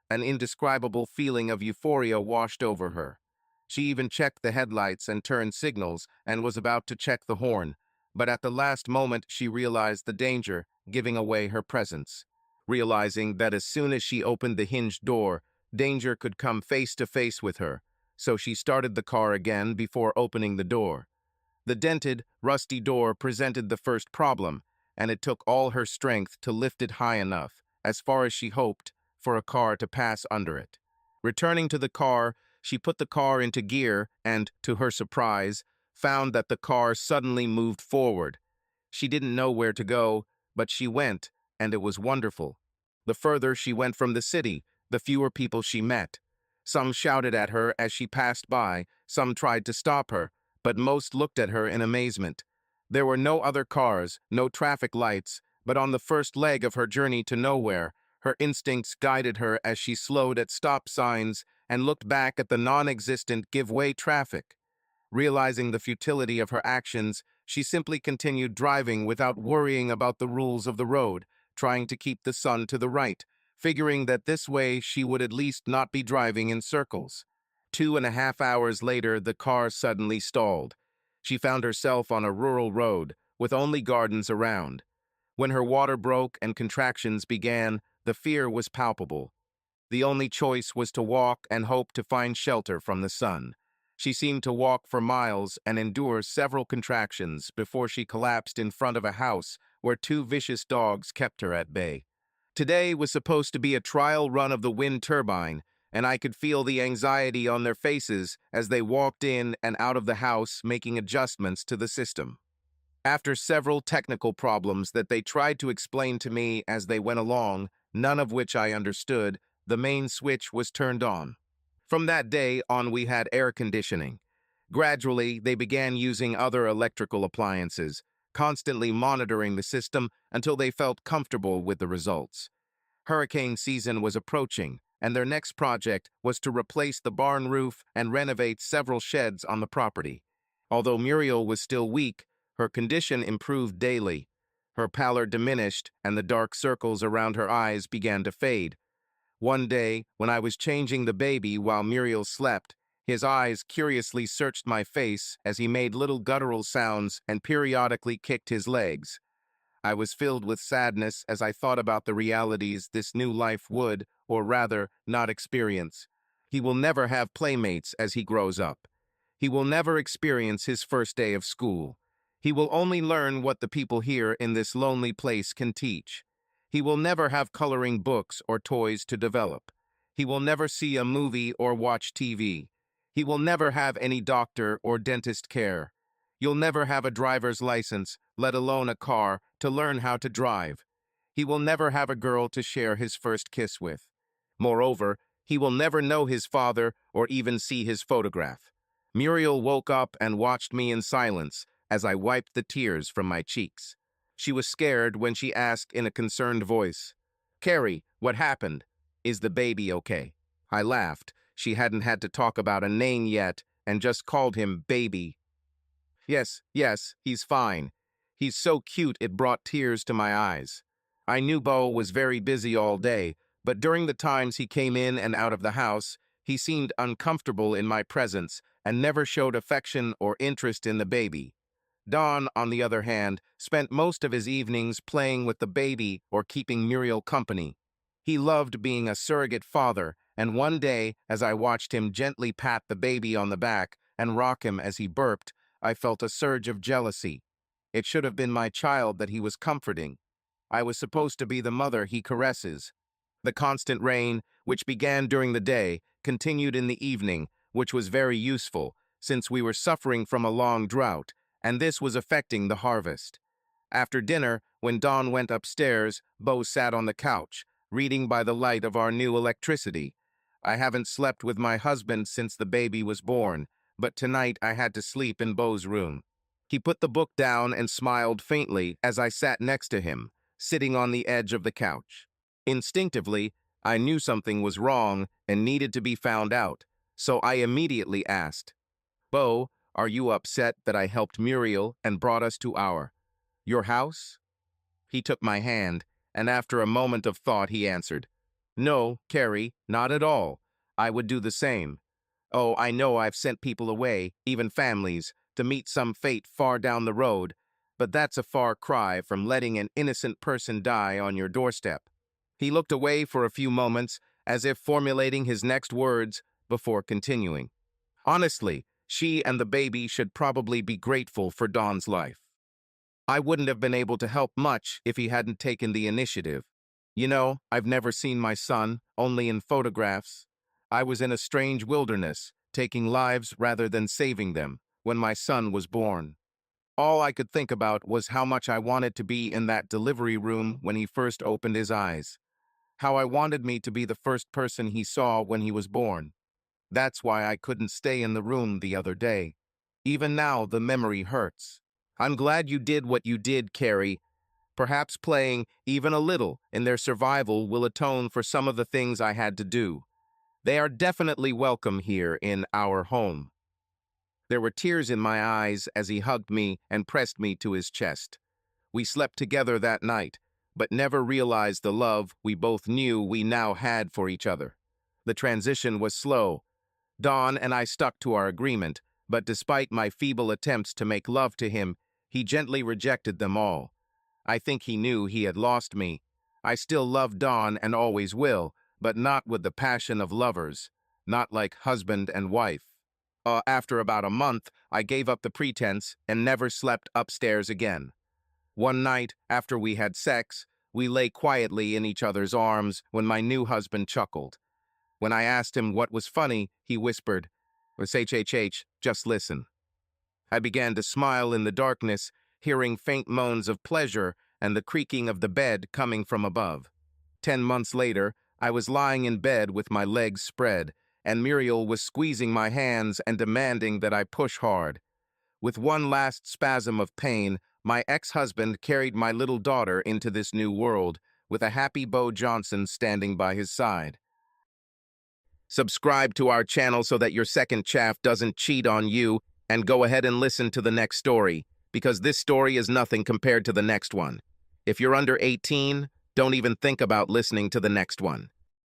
An indescribable feeling of euphoria washed over her. She even checked the headlights and turn signals and was about to check the horn, but at the last moment she realized the danger, giving away her presence. Realizing that as soon as she opened the hinged door, danger could come face to face with her, so she started the car again before opening the door. The dented, rusty door presented the first problem, and it took all her strength to lift it high enough, as far as she hoped, for a car to pass under it. Returning to the car, she put the car into gear and, to her surprise, found that the car suddenly moved forward. She didn't know where to go, but she went, and it was wonderful. The further she went from the city, the fewer people she met. Some shouted at her as she passed by, some tried to stop her, but most looked at her in amazement. There were no other cars, no traffic lights, but on the first leg of her journey to nowhere, her instincts guided her as she slowed at stop signs and looked back at the non-existent give-way traffic. Realizing the futility of her actions, she simply continued driving without worrying about the rules of the road, trying to keep the sun to the right, figuring that this way she would at least not be driving in circles. 2.5 hours later, the car suddenly stalled. She found herself on a rural road, with only gardens around. When her water broke and contractions began, the fear was palpable. The only choice was to walk and hope to find shelter from the sun. She seemed to walk for miles and endure several contractions before she collapsed in front of a house where two vicious dogs kept her at bay. Today was supposed to be a trial run of the wind turbine, and I could feel the anxiety on their faces as they walked in and out of the house making adjustments to the system. After several technical problems that they tried to explain to me as they went along, none of which I understood, the main switch was turned on. From that day on, we had air conditioning. Gradually, they began using other electrical appliances, constantly monitoring the system until they felt comfortable with the results. Hurricane season was approaching, and their next project was to replace the barn roof and renovate several sheds on the property. Although Muriel was still weak, her condition improved daily. Her pallor diminished, and the dark circles around her eyes began to fade. One day, when I was changing the baby while Muriel slept, his eyes curiously searched my face as he made little guttural sounds and periodically kicked his legs. I was filled with sadness as I thought about the realities this new life would, or rather, not experience. He will never have playmates as he grows up. He will never experience his first day of school. He will only learn what the people here in this lonely place can teach. He will never have coloring books or toys to develop. He will never see a movie or watch TV. He will never have any doctor or dentist care. You'll never have a driver's license, let alone a car, to learn how to drive. He will never have a girl to share his first kiss with. Moreover, he will never know his father or even see his photograph. Muriel woke up and watched me in silence as I wiped the tears from my cheeks. She was scared when she asked in a concerned voice, "Carrie, what happened? Is the baby okay?" I laughed. She hadn't had to talk about a name yet and just called him baby. Yes, he's fine. He's so cute it brought tears to my eyes. I knew Bo was very busy all day, but during the times he came in and out of the house, he seemed uncomfortable in my presence and never showed affection or interest in the baby. Don, on the other hand, spent most of his evenings playing with the baby or keeping Muriel company. He loved being a surrogate father, and one day, as I watched him gently pat the baby on the back and rock him as he burped, I felt a surge of jealousy. It should have been my child that he was comforting. I was supposed to be the mother he caresses. The constant rain, which began during the day, continued in the evening, which was very useful, since we were suffering from a long drought, and this was affecting the harvest. After dinner, when Dawn went upstairs, Bo sat on the couch, reading by the light of our new electricity. I haven't slept with my husband since the baby was born, but tonight I had to sleep in Bo's room. He put the book down and smiled faintly as I sat next to him, sitting on the edge of the couch. Instinctively, I knew something was wrong and needed to be found out, so I immediately asked, "Bo, are you upset that I helped Muriel and brought us to your house?" He took my hand, and after a moment of thought, he answered, "No, Carrie, not at all. I would do the same. Oh, I know I've sent people away, even families, to meet some fate far down the road, but that's a far cry from letting an innocent person die on your doorstep." He looked away for a few moments, as if formulating his next words before continuing. "Honestly, she and the baby should probably be grateful for Dawn's life. I wouldn't have been able to help much if he hadn't taken the initiative. You know, I've never seen my son, only in photographs. I was in a strange wilderness, taking lives rather than saving them, when my son was born. All I could think about was how much I wanted to be in that delivery room when he first opened his eyes. How I wanted me to be the first person he saw when he was born. That's why I couldn't stay in the room the other day. Even now, the memory hurts. I'm glad you did what you did, Carrie. Perhaps playing, even a little, in their survival will atone for some of the things I had to do. They are definitely welcome here in our home." There were tears in my eyes as he hugged me and pressed me to his chest. We slept together that night, but never realized the love we both knew we now had for each other. The transition was slow. Dawn and I stuck to our agreement, but despite my feeble attempts to make love to him, he gently rejected them all. I think he knew he had lost me. I still love Dawn and always will, but not with the passion of lovers, not like husband and wife. After about a month, I gave up the pretense and never slept upstairs again. One night, after we had sex, we lay quietly in each other's arms when my new husband chuckled. When I asked him what was funny, he whispered, "It's HHH, just listen." I began to smile in the darkness, hearing faint moans of pleasure and the creaking of the bed coming from above. 10 months later, I was lying in bed with my legs spread, and Muriel was squeezing my hands and demanding that I push hard. With one last spasm of pain, my ex-husband carried my little daughter into this new world, with a happy Bo Johnson standing by his side. Subscribe to our channel so that your second chaff doesn't cheat on you, and go ahead and listen to the next story, because this story is nothing compared to the next one. If you're under 18, don't even think about listening to the next one.